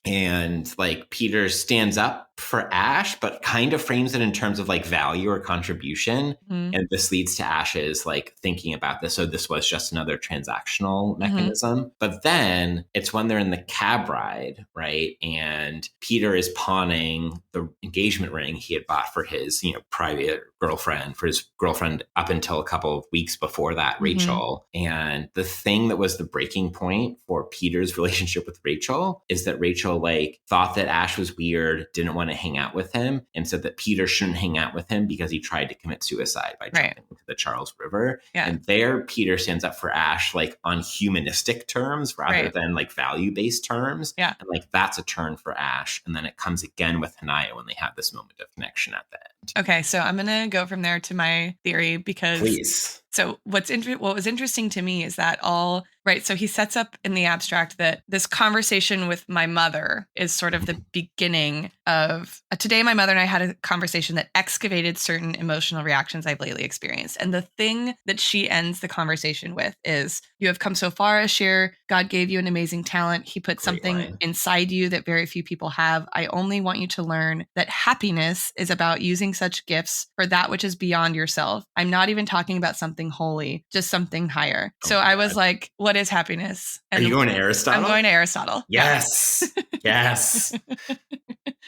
And like Peter stands up for Ash, but kind of frames it in terms of like value or contribution. And this leads to Ash's like thinking about this. So this was just another transactional mechanism. But then it's when they're in the cab ride, right? And Peter is pawning the engagement ring he had bought for his, private girlfriend, for his girlfriend up until a couple of weeks before that, Rachel. And the thing that was the breaking point for Peter's relationship with Rachel is that Rachel like thought that Ash was weird, didn't want to hang out with him, and said that Peter shouldn't hang out with him because he tried to commit suicide by jumping into the Charles River. And there Peter stands up for Ash like on humanistic terms rather than like value-based terms. And like that's a turn for Ash. And then it comes again with Hanaya when they have this moment of connection at the end. Okay, so I'm gonna go from there to my theory because Please. So what was interesting to me is that so he sets up in the abstract that this conversation with my mother is sort of the beginning of today my mother and I had a conversation that excavated certain emotional reactions I've lately experienced. And the thing that she ends the conversation with is, you have come so far, Ashir. God gave you an amazing talent. He put something inside you that very few people have. I only want you to learn that happiness is about using such gifts for that which is beyond yourself. I'm not even talking about something holy, just something higher. So I was like, what is happiness? And are you going to Aristotle? I'm going to Aristotle. Yes. Yes.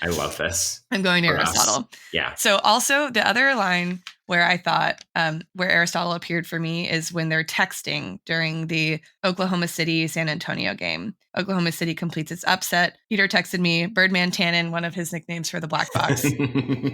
I love this. I'm going to Aristotle. Yeah. So also the other line where I thought where Aristotle appeared for me is when they're texting during the Oklahoma City San Antonio game. Oklahoma City completes its upset. Peter texted me, Birdman Tannen, one of his nicknames for the Black Box,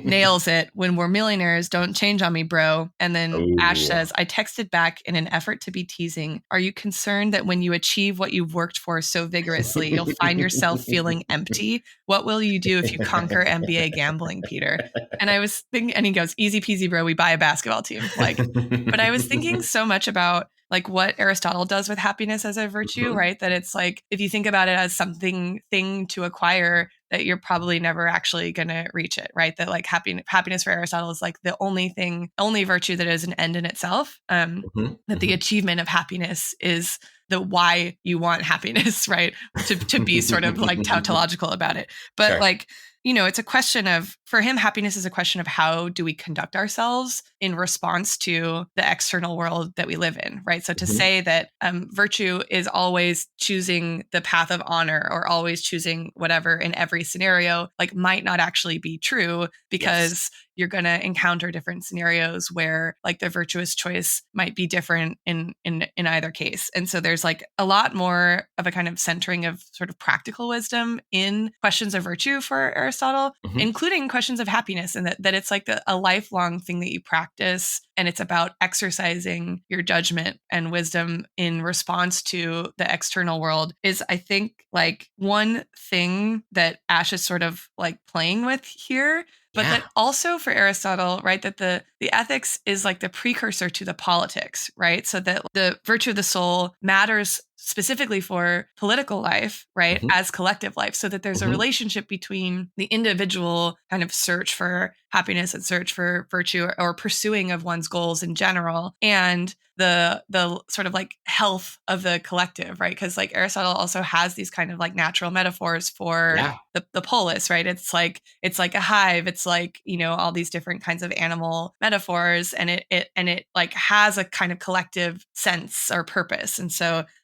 nails it. When we're millionaires, don't change on me, bro. And then Ash says, I texted back in an effort to be teasing. Are you concerned that when you achieve what you've worked for so vigorously, you'll find yourself feeling empty? What will you do if you conquer NBA gambling, Peter? And I was thinking, and he goes, easy peasy, bro. We buy a basketball team. But I was thinking so much about like what Aristotle does with happiness as a virtue, right? That it's like, if you think about it as thing to acquire, that you're probably never actually going to reach it, right? That like happiness for Aristotle is like the only virtue that is an end in itself. That the achievement of happiness is the why you want happiness, right? To be sort of like tautological about it. But like, it's a question of, for him, happiness is a question of how do we conduct ourselves in response to the external world that we live in, right? So to say that virtue is always choosing the path of honor or always choosing whatever in every scenario, like might not actually be true, because you're going to encounter different scenarios where like the virtuous choice might be different in either case. And so there's like a lot more of a kind of centering of sort of practical wisdom in questions of virtue for Aristotle, including questions of happiness, and that it's like a lifelong thing that you practice. And it's about exercising your judgment and wisdom in response to the external world is, I think, like one thing that Ash is sort of like playing with here. But that also for Aristotle, right, that the ethics is like the precursor to the politics, right? So that the virtue of the soul matters specifically for political life, right, as collective life, so that there's a relationship between the individual kind of search for happiness and search for virtue or pursuing of one's goals in general, and the sort of like health of the collective, right? Because like Aristotle also has these kind of like natural metaphors for the polis, right? It's like a hive. It's like, all these different kinds of animal metaphors, and it like has a kind of collective sense or purpose.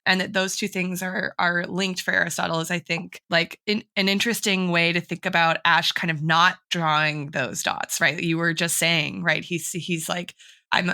And that those two things are linked for Aristotle is, I think, like an interesting way to think about Ash kind of not drawing those dots, right? You were just saying, right? He's like, I'm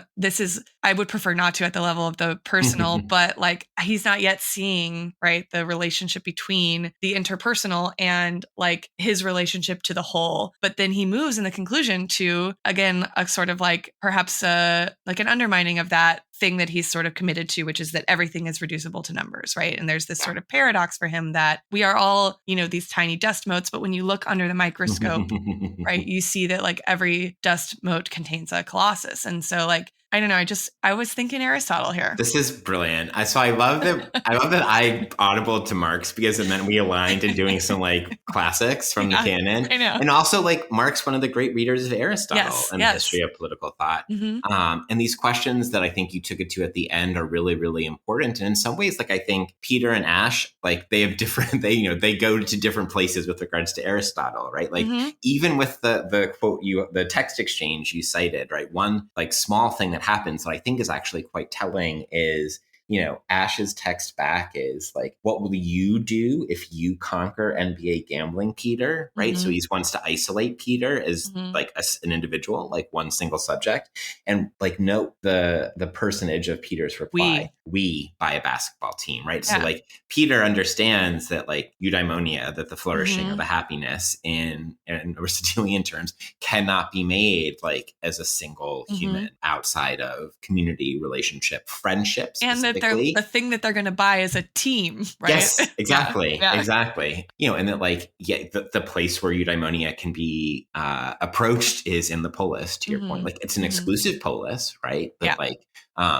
I would prefer not to at the level of the personal, but like he's not yet seeing, right, the relationship between the interpersonal and like his relationship to the whole. But then he moves in the conclusion to, again, a sort of like perhaps like an undermining of that thing that he's sort of committed to, which is that everything is reducible to numbers, right? And there's this sort of paradox for him that we are all, you know, these tiny dust motes, but when you look under the microscope, right, you see that like every dust mote contains a colossus. And so like, I don't know, I was thinking Aristotle here. This is brilliant. So I love that I audibled to Marx because it meant we aligned in doing some like classics from the canon. I know. And also like Marx, one of the great readers of Aristotle and the history of political thought. And these questions that I think you took it to at the end are really, really important. And in some ways, like I think Peter and Ash, like they have different, they go to different places with regards to Aristotle, right? Like even with the quote the text exchange you cited, right? One like small thing that happens that I think is actually quite telling is, you know, Ash's text back is like, what will you do if you conquer NBA gambling, Peter? Right. So he wants to isolate Peter as like an individual, like one single subject. And like, note the personage of Peter's reply. We buy a basketball team. Right. So like Peter understands that like eudaimonia, that the flourishing or the happiness in Aristotelian terms cannot be made like as a single human outside of community, relationship, friendship. And that the thing that they're going to buy is a team, right? Yes, exactly. Exactly. You know, and that like, the place where eudaimonia can be approached is in the polis, to your point. Like it's an exclusive polis, right? But like,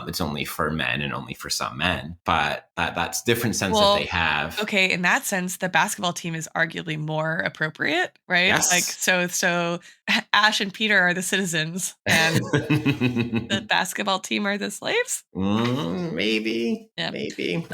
it's only for men and only for some men, but that's different sense that they have. Okay. In that sense, the basketball team is arguably more appropriate, right? Yes. Like, so Ash and Peter are the citizens and the basketball team are the slaves. Maybe. Sorry,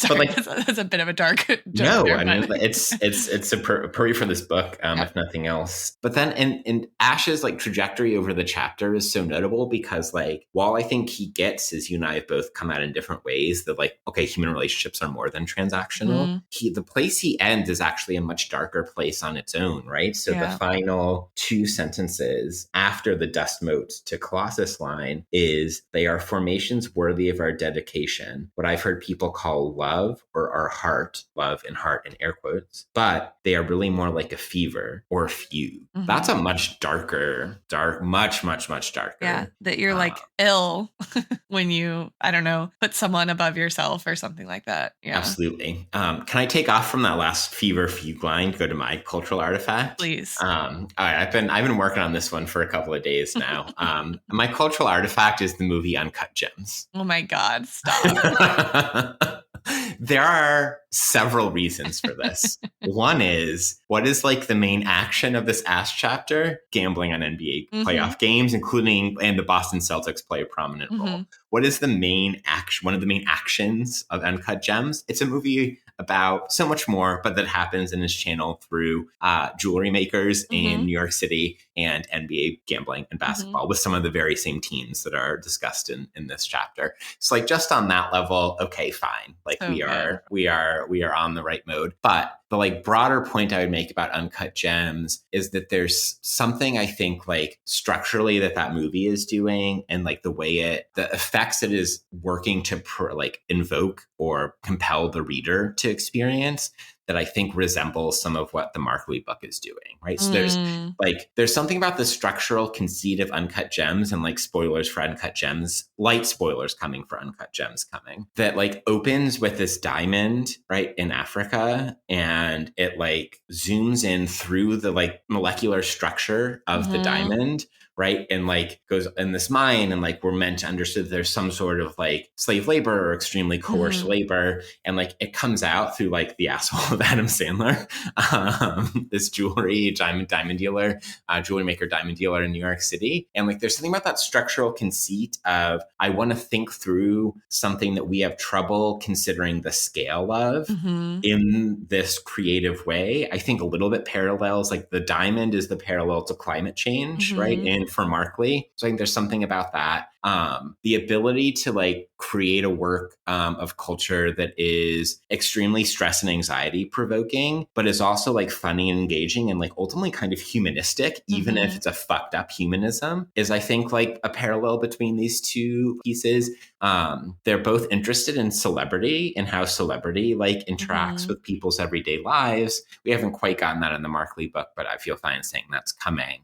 but like, that's a bit of a dark joke. No, there, I mean, it's appropriate for this book, if nothing else. But then in Ash's like trajectory over the chapter is so notable because like, while I think he gets, as you and I have both come at in different ways, that like, okay, human relationships are more than transactional. The place he ends is actually a much darker place on its own, right? So the final two sentences after the dust mote to Colossus line is, they are formations worthy of our dedication, what I've heard people call love or our heart, love and heart in air quotes, but they are really more like a fever or a fugue. That's a much darker, much darker. Yeah, that you're like ill when you, I don't know, put someone above yourself or something like that. Yeah, absolutely. Can I take off from that last fever fugue line to go to my cultural artifact? Please. All right, I've been working on this one for a couple of days now. My cultural artifact is the movie Uncut Gems. Oh my God, stop. There are several reasons for this. One is, what is like the main action of this Ash chapter? Gambling on NBA playoff games, including, and the Boston Celtics play a prominent role. What is the main action? One of the main actions of Uncut Gems? It's a movie about so much more, but that happens in this channel through jewelry makers in New York City and NBA gambling and basketball with some of the very same teams that are discussed in this chapter. So like, just on that level, okay, fine. Like so we are on the right mode. But the like broader point I would make about Uncut Gems is that there's something I think like structurally that movie is doing, and like the way the effects it is working to like invoke or compel the reader to experience, that I think resembles some of what the Markley book is doing, right? So there's something about the structural conceit of Uncut Gems, and like spoilers for Uncut Gems, light spoilers coming for Uncut Gems coming, that like opens with this diamond, right, in Africa, and it like zooms in through the like molecular structure of the diamond, right? And like goes in this mine, and like we're meant to understand there's some sort of like slave labor or extremely coerced labor. And like it comes out through like the asshole of Adam Sandler, this jewelry diamond dealer, jewelry maker, diamond dealer in New York City. And like there's something about that structural conceit of, I want to think through something that we have trouble considering the scale of in this creative way. I think a little bit parallels, like the diamond is the parallel to climate change, right? And for Markley. So I think there's something about that. the ability to like create a work of culture that is extremely stress and anxiety provoking, but is also like funny and engaging and like ultimately kind of humanistic, even if it's a fucked up humanism, is I think like a parallel between these two pieces. They're both interested in celebrity and how celebrity like interacts with people's everyday lives. We haven't quite gotten that in the Mark Lee book, but I feel fine saying that's coming.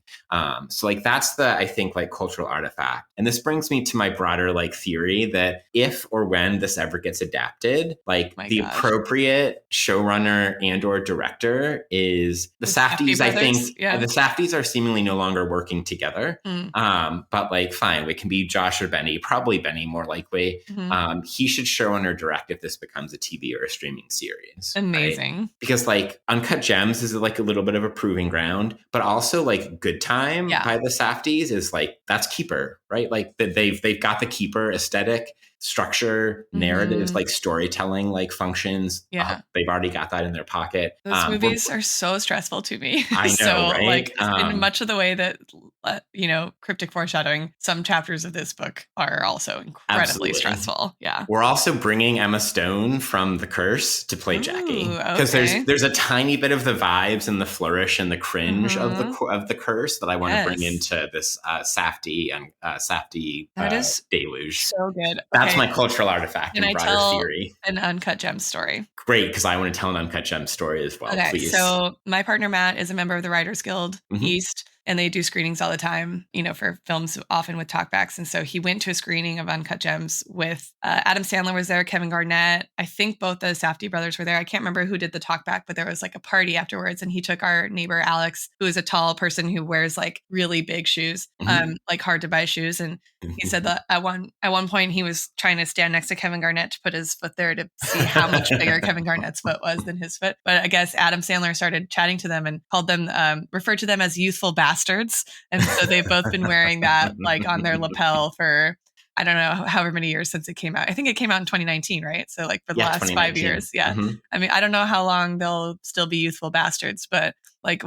So like that's the, I think, like cultural artifact. And this brings me to my broader like theory that if or when this ever gets adapted, like appropriate showrunner and or director is the Safdies. I think the Safdies are seemingly no longer working together. But like, fine, it can be Josh or Benny, probably Benny more likely. He should showrunner direct if this becomes a TV or a streaming series. Amazing. Right? Because like Uncut Gems is like a little bit of a proving ground, but also like Good Time by the Safdies is like, that's Keeper, right? Like they've got the Keeper aesthetic, structure, narratives, like storytelling, like functions. They've already got that in their pocket. Those movies are so stressful to me. I know, so right? Like in much of the way that, cryptic foreshadowing, some chapters of this book are also incredibly stressful. Yeah. We're also bringing Emma Stone from The Curse to play Jackie. Because there's a tiny bit of the vibes and the flourish and the cringe of the Curse that I want to bring into this Safdie and Safdie Deluge. So good. That's my cultural artifact and broader theory. An Uncut Gems story. Great, because I want to tell an Uncut Gems story as well, please. So my partner Matt is a member of the Writers Guild East, and they do screenings all the time, for films, often with talkbacks. And so he went to a screening of Uncut Gems with Adam Sandler was there, Kevin Garnett. I think both the Safdie brothers were there. I can't remember who did the talkback, but there was like a party afterwards. And he took our neighbor Alex, who is a tall person who wears like really big shoes, like hard to buy shoes. And he said that at one point he was trying to stand next to Kevin Garnett to put his foot there to see how much bigger Kevin Garnett's foot was than his foot. But I guess Adam Sandler started chatting to them and called them, referred to them as youthful bastards. And so they've both been wearing that like on their lapel for, I don't know, however many years since it came out. I think it came out in 2019, right? So like for the last 5 years. Yeah. I mean, I don't know how long they'll still be youthful bastards, but like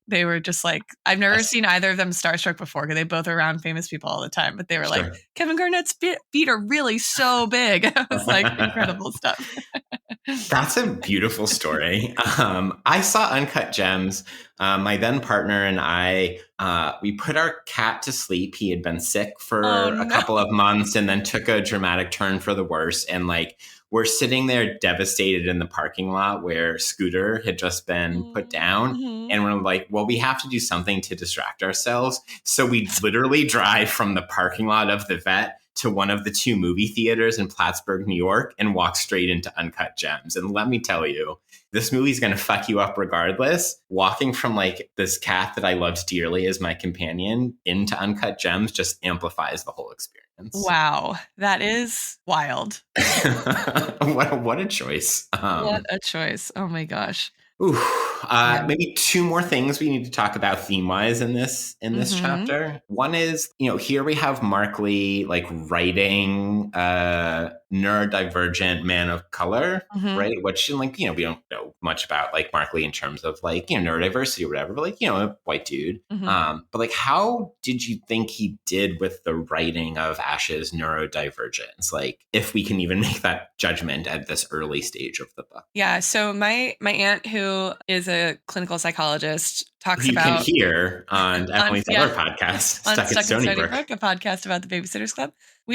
they were just like, I've never seen either of them starstruck before because they both are around famous people all the time, but they were like, Kevin Garnett's feet are really so big. It was like incredible stuff. That's a beautiful story. I saw Uncut Gems. My then partner and I, we put our cat to sleep. He had been sick for a couple of months and then took a dramatic turn for the worse. And like, we're sitting there devastated in the parking lot where Scooter had just been put down. And we're like, well, we have to do something to distract ourselves. So we literally drive from the parking lot of the vet to one of the two movie theaters in Plattsburgh, New York, and walk straight into Uncut Gems. And let me tell you, this movie's going to fuck you up regardless. Walking from like this cat that I loved dearly as my companion into Uncut Gems just amplifies the whole experience. Wow. That is wild. What a choice. What a choice. Oh my gosh. Maybe two more things we need to talk about theme-wise in this chapter. One is, here we have Mark Lee like writing a neurodivergent man of color, right? Which like, we don't know much about like Mark Lee in terms of like, neurodiversity or whatever, but like, a white dude. But like, how did you think he did with the writing of Ash's neurodivergence? Like, if we can even make that judgment at this early stage of the book. Yeah. So my aunt, who is a clinical psychologist, talks about... You can hear on Emily's other podcast, Stuck in Stony Brook, a podcast about the Babysitters Club.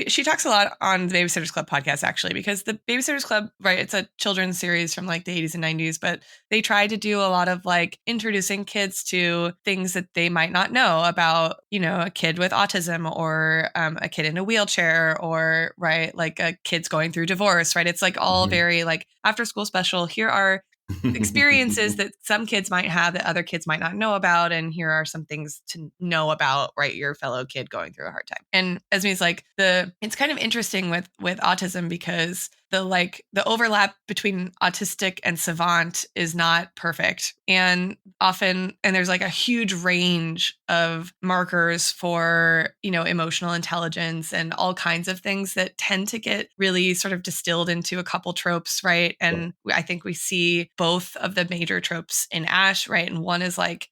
She talks a lot on the Babysitters Club podcast, actually, because the Babysitters Club, right, it's a children's series from like the 80s and 90s, but they try to do a lot of like introducing kids to things that they might not know about, a kid with autism or a kid in a wheelchair or, right, like a kid's going through divorce, right? It's like all very like after school special. Here are experiences that some kids might have that other kids might not know about. And here are some things to know about, right, your fellow kid going through a hard time. And Esme's like, it's kind of interesting with autism because the overlap between autistic and savant is not perfect. And often, and there's like a huge range of markers for, emotional intelligence and all kinds of things that tend to get really sort of distilled into a couple tropes, right? And I think we see both of the major tropes in Ash, right? And one is like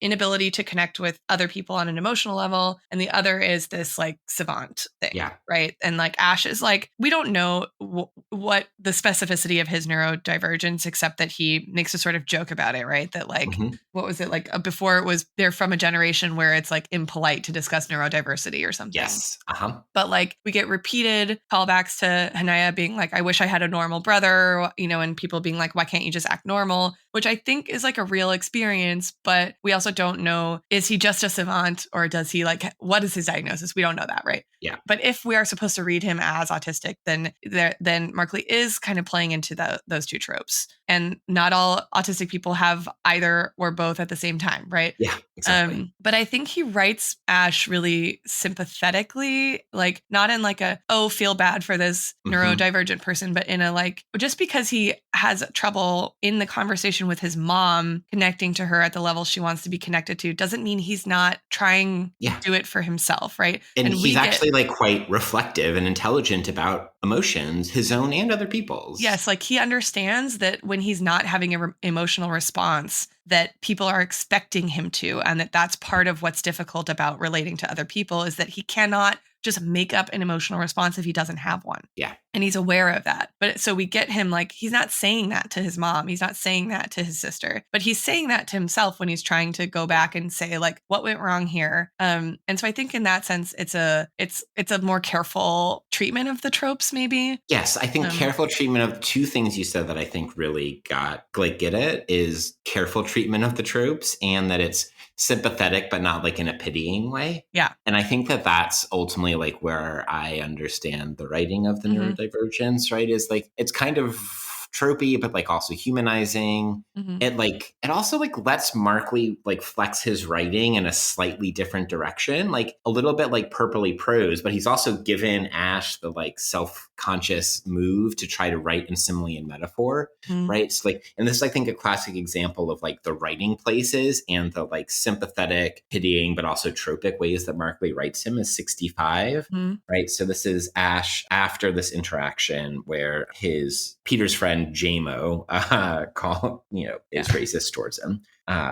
inability to connect with other people on an emotional level, and the other is this like savant thing, right? And like Ash is like, we don't know what the specificity of his neurodivergence, except that he makes a sort of joke about it, right? That like, what was it like before? It was they're from a generation where it's like impolite to discuss neurodiversity or something. Yes. But like we get repeated callbacks to Hanaya being like, I wish I had a normal brother, and people being like, why can't you just act normal? Which I think is like a real experience, but we also don't know, is he just a savant or does he like, what is his diagnosis? We don't know that, right? Yeah. But if we are supposed to read him as autistic, then Markley is kind of playing into those two tropes. And not all autistic people have either or both at the same time, right? Yeah, exactly. But I think he writes Ash really sympathetically, like not in like a, feel bad for this neurodivergent person, but in a like, just because he has trouble in the conversation with his mom, connecting to her at the level she wants to be connected to, doesn't mean he's not trying to do it for himself, right? And he's actually like quite reflective and intelligent about emotions, his own and other people's. Yes, like he understands that when he's not having an emotional response, that people are expecting him to, and that's part of what's difficult about relating to other people, is that he cannot just make up an emotional response if he doesn't have one. Yeah. And he's aware of that. But so we get him like, he's not saying that to his mom. He's not saying that to his sister, but he's saying that to himself when he's trying to go back and say like, what went wrong here? And so I think in that sense, it's a more careful treatment of the tropes, maybe. Yes. I think careful treatment of two things you said that I think really get it is careful treatment of the tropes, and that it's sympathetic, but not like in a pitying way. Yeah. And I think that that's ultimately like where I understand the writing of the neurodivergence, right? Is like, it's kind of tropey, but like also humanizing. It also like lets Markley like flex his writing in a slightly different direction, like a little bit like purpley prose, but he's also given Ash the like self-conscious move to try to write in simile and metaphor, right? So like, and this is I think a classic example of like the writing places and the like sympathetic, pitying, but also tropic ways that Markley writes him is 65, right? So this is Ash after this interaction where Peter's friend JMO is racist towards him.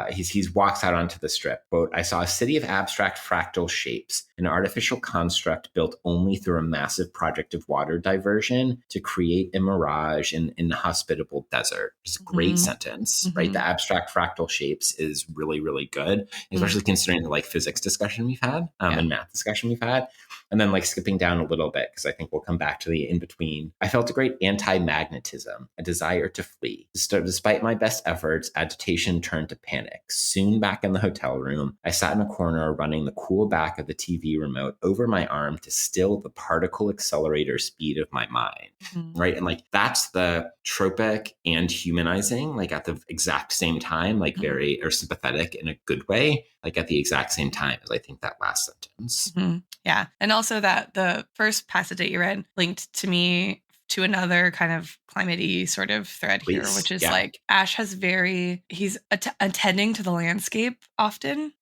He walks out onto the strip. Quote, I saw a city of abstract fractal shapes, an artificial construct built only through a massive project of water diversion to create a mirage in an inhospitable desert. It's a great sentence, right? The abstract fractal shapes is really, really good, especially considering the like physics discussion we've had and math discussion we've had. And then like skipping down a little bit, because I think we'll come back to the in-between. I felt a great anti-magnetism, a desire to flee. Despite my best efforts, agitation turned to panic. Soon back in the hotel room, I sat in a corner running the cool back of the TV remote over my arm to still the particle accelerator speed of my mind, right? And like, that's the tropic and humanizing, like at the exact same time, like very, or sympathetic in a good way, like at the exact same time as I think that last sentence. Yeah. And also that the first passage that you read linked to me to another kind of climate-y sort of thread here, which is like Ash he's attending to the landscape often,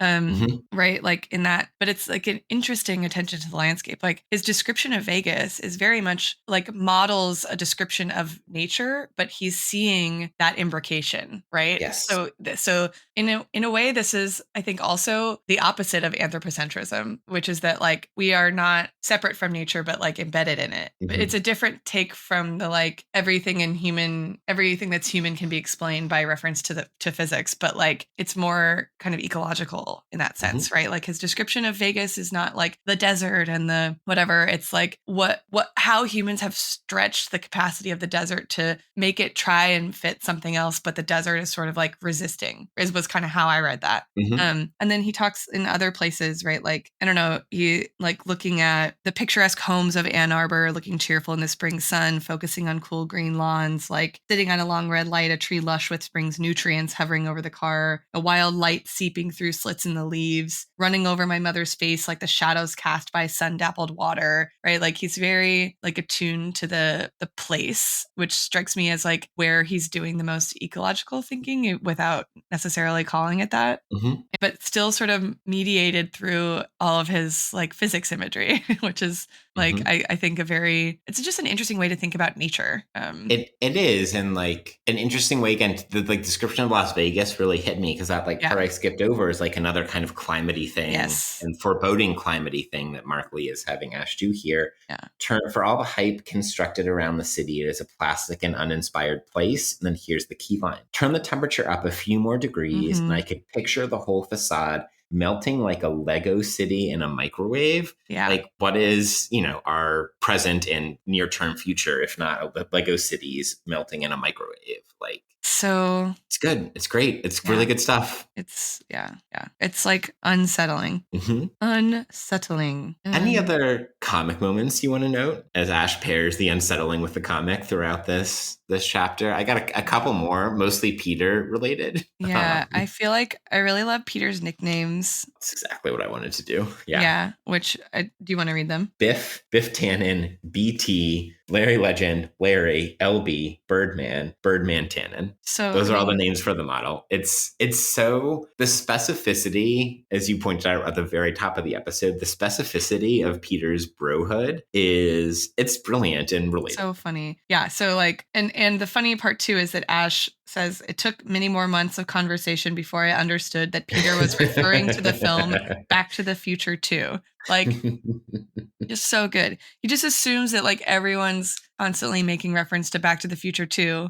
right? Like in that, but it's like an interesting attention to the landscape. Like his description of Vegas is very much like models a description of nature, but he's seeing that imbrication, right? Yes. So in a way, this is, I think, also the opposite of anthropocentrism, which is that like we are not separate from nature, but like embedded in it. But it's a different take from the like everything that's human can be explained by reference to physics, but like it's more kind of ecological in that sense, right? Like his description of Vegas is not like the desert and the whatever. It's like how humans have stretched the capacity of the desert to make it try and fit something else, but the desert is sort of like resisting. Was kind of how I read that. And then he talks in other places, right? Like I don't know, he like looking at the picturesque homes of Ann Arbor, looking cheerful in the spring sun, focusing on cool green green lawns, like sitting on a long red light, a tree lush with spring's nutrients hovering over the car, a wild light seeping through slits in the leaves, running over my mother's face like the shadows cast by sun-dappled water, right? Like he's very like attuned to the place, which strikes me as like where he's doing the most ecological thinking without necessarily calling it that. Mm-hmm. But still sort of mediated through all of his like physics imagery, which is like, I think it's just an interesting way to think about nature. It is. And like an interesting way, again, the like description of Las Vegas really hit me because that like part I skipped over is like another kind of climate-y thing and foreboding climate-y thing that Mark Lee is having Ash do here. For all the hype constructed around the city, it is a plastic and uninspired place. And then here's the key line. Turn the temperature up a few more degrees and I could picture the whole facade melting like a Lego city in a microwave. Like what is, our present and near-term future, if not Lego cities melting in a microwave? Like, so it's good. It's great. It's really good stuff. It's It's like unsettling. Unsettling. Any other comic moments you want to note as Ash pairs the unsettling with the comic throughout this chapter? I got a couple more, mostly Peter related. Yeah, I feel like I really love Peter's nicknames. That's exactly what I wanted to do. Which do you want to read them? Biff Tannen, BT, Larry Legend, Larry, LB, Birdman Tannen. So those are all the names for the model. It's so the specificity, as you pointed out at the very top of the episode, the specificity of Peter's brohood it's brilliant and relatable. So funny. Yeah. So like, and the funny part too is that Ash says it took many more months of conversation before I understood that Peter was referring to the film Back to the Future 2. Like, just so good. He just assumes that like everyone's constantly making reference to Back to the Future 2,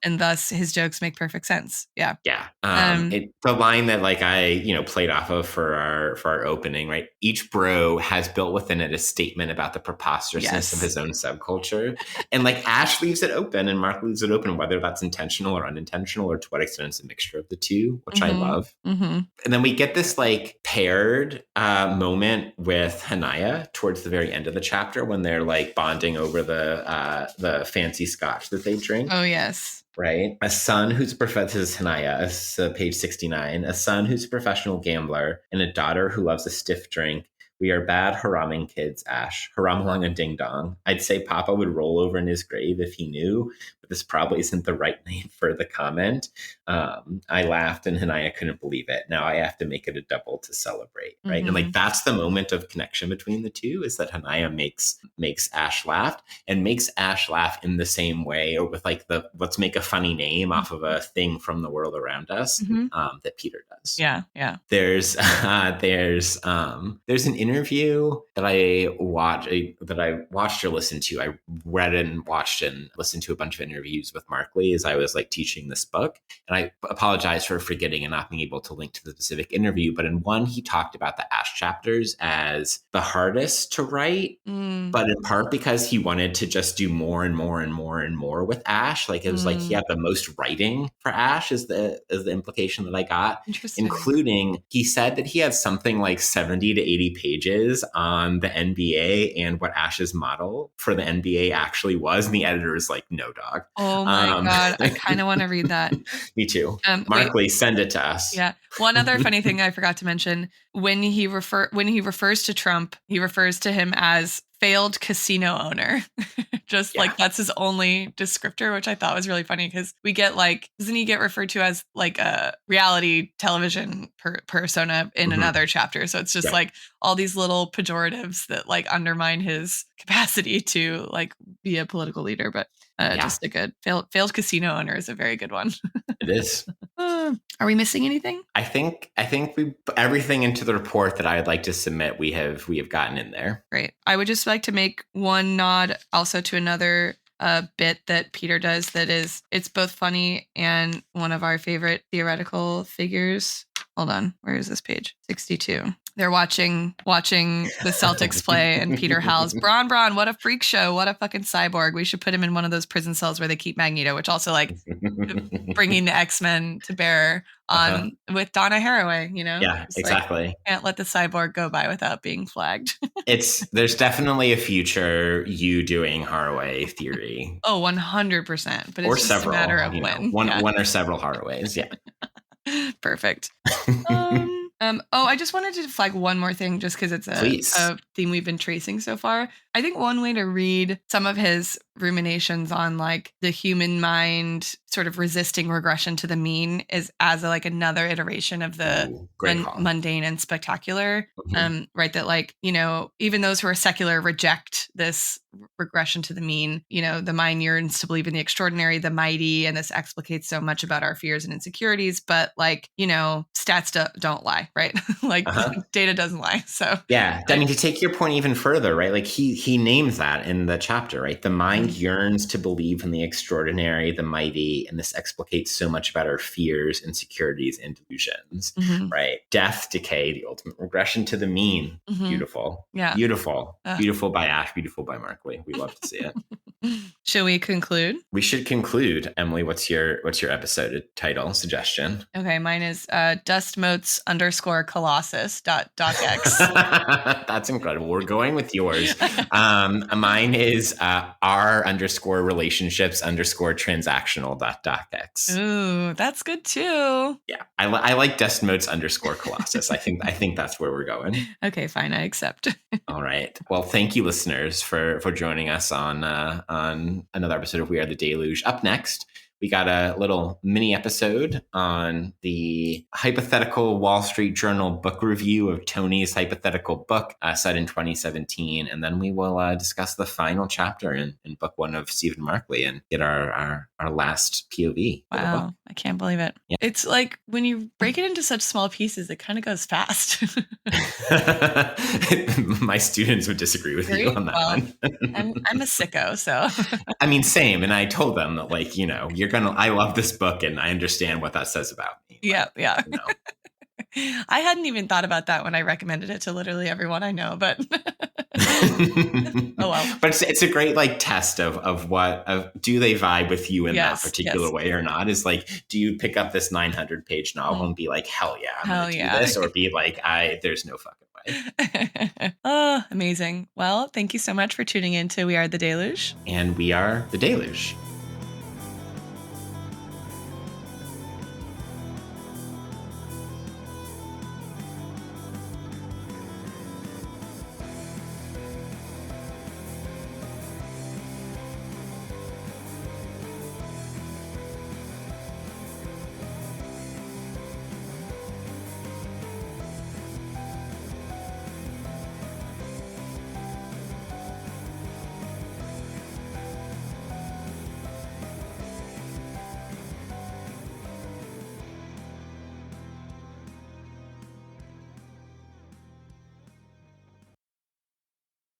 and thus his jokes make perfect sense. Yeah. The line that like I played off of for our opening, right? Each bro has built within it a statement about the preposterousness of his own subculture, and like Ash leaves it open and Mark leaves it open, whether that's intentional or unintentional, or to what extent it's a mixture of the two, which I love. And then we get this like paired moment with Hanaya towards the very end of the chapter when they're like bonding over the fancy scotch that they drink. Oh yes. Right. A son who's this is Hanaya, page 69, a son who's a professional gambler and a daughter who loves a stiff drink. We are bad haraming kids, Ash. Haram along a ding dong. I'd say Papa would roll over in his grave if he knew, but this probably isn't the right name for the comment. I laughed and Hanaya couldn't believe it. Now I have to make it a double to celebrate, right? And like that's the moment of connection between the two, is that Hanaya makes Ash laugh and makes Ash laugh in the same way, or with like the let's make a funny name off of a thing from the world around us that Peter does. Yeah. There's an interview that I watched or listened to. I read and watched and listened to a bunch of interviews with Mark Lee as I was like teaching this book. And I apologize for forgetting and not being able to link to the specific interview. But in one, he talked about the Ash chapters as the hardest to write, but in part because he wanted to just do more and more and more and more with Ash. Like it was like he had the most writing for Ash is the implication that I got. Including, he said that he had something like 70 to 80 pages on the NBA and what Ash's model for the NBA actually was. And the editor is like, no, dog. Oh my God. I kind of want to read that. Me too. Mark Lee, send it to us. Yeah. One other funny thing I forgot to mention, when he refers to Trump, he refers to him as failed casino owner. Just like that's his only descriptor, which I thought was really funny because we get like, doesn't he get referred to as like a reality television persona in another chapter? So it's just like all these little pejoratives that like undermine his capacity to like be a political leader. But just a good failed casino owner is a very good one. It is. Are we missing anything? I think we put everything into the report that I'd like to submit. We have gotten in there. Great. I would just like to make one nod also to another bit that Peter does that it's both funny and one of our favorite theoretical figures. Hold on. Where is this page? 62. They're watching the Celtics play, and Peter howls, Bron, what a freak show. What a fucking cyborg. We should put him in one of those prison cells where they keep Magneto, which also like bringing the X-Men to bear on with Donna Haraway, you know? Yeah, exactly. Like, can't let the cyborg go by without being flagged. There's definitely a future you doing Haraway theory. Oh, 100%. But it's or just several, a matter of when. One or several Haraways, yeah. Perfect. I just wanted to flag one more thing just because it's a theme we've been tracing so far. I think one way to read some of his ruminations on like the human mind sort of resisting regression to the mean is as another iteration of the mundane and spectacular. Right. That like, you know, even those who are secular reject this regression to the mean. You know, the mind yearns to believe in the extraordinary, the mighty, and this explicates so much about our fears and insecurities. But like, you know, stats don't lie, right? Like data doesn't lie. So yeah, I mean, to take your point even further, right? Like he names that in the chapter, right? The mind yearns to believe in the extraordinary, the mighty, and this explicates so much about our fears, insecurities, and delusions, right? Death, decay, the ultimate regression to the mean. Beautiful. Yeah. Beautiful. Beautiful by Ash, beautiful by Markley. We love to see it. Shall we conclude? We should conclude. Emily, what's your episode title suggestion? Okay, mine is dustmotes _ colossus .docx. That's incredible. We're going with yours. Mine is r _ relationships _ transactional .docx. Ooh, that's good too. Yeah, I like dustmotes _ colossus. I think that's where we're going. Okay, fine. I accept. All right. Well, thank you, listeners, for joining us on another episode of We Are the Deluge. Up next, we got a little mini episode on the hypothetical Wall Street Journal book review of Tony's hypothetical book set in 2017. And then we will discuss the final chapter in book one of Stephen Markley and get our last POV. Wow. I can't believe it. Yeah. It's like when you break it into such small pieces, it kind of goes fast. My students would disagree with you on that one. I'm a sicko, so. I mean, same. And I told them that, like, you know, I love this book and I understand what that says about me. Yeah. You know. I hadn't even thought about that when I recommended it to literally everyone I know, but oh well. But it's a great like test of do they vibe with you in that particular way or not? Is like, do you pick up this 900-page novel and be like, hell yeah, I'm gonna do this, or be like, there's no fucking way. Oh, amazing. Well, thank you so much for tuning in to We Are the Deluge. And we are the Deluge.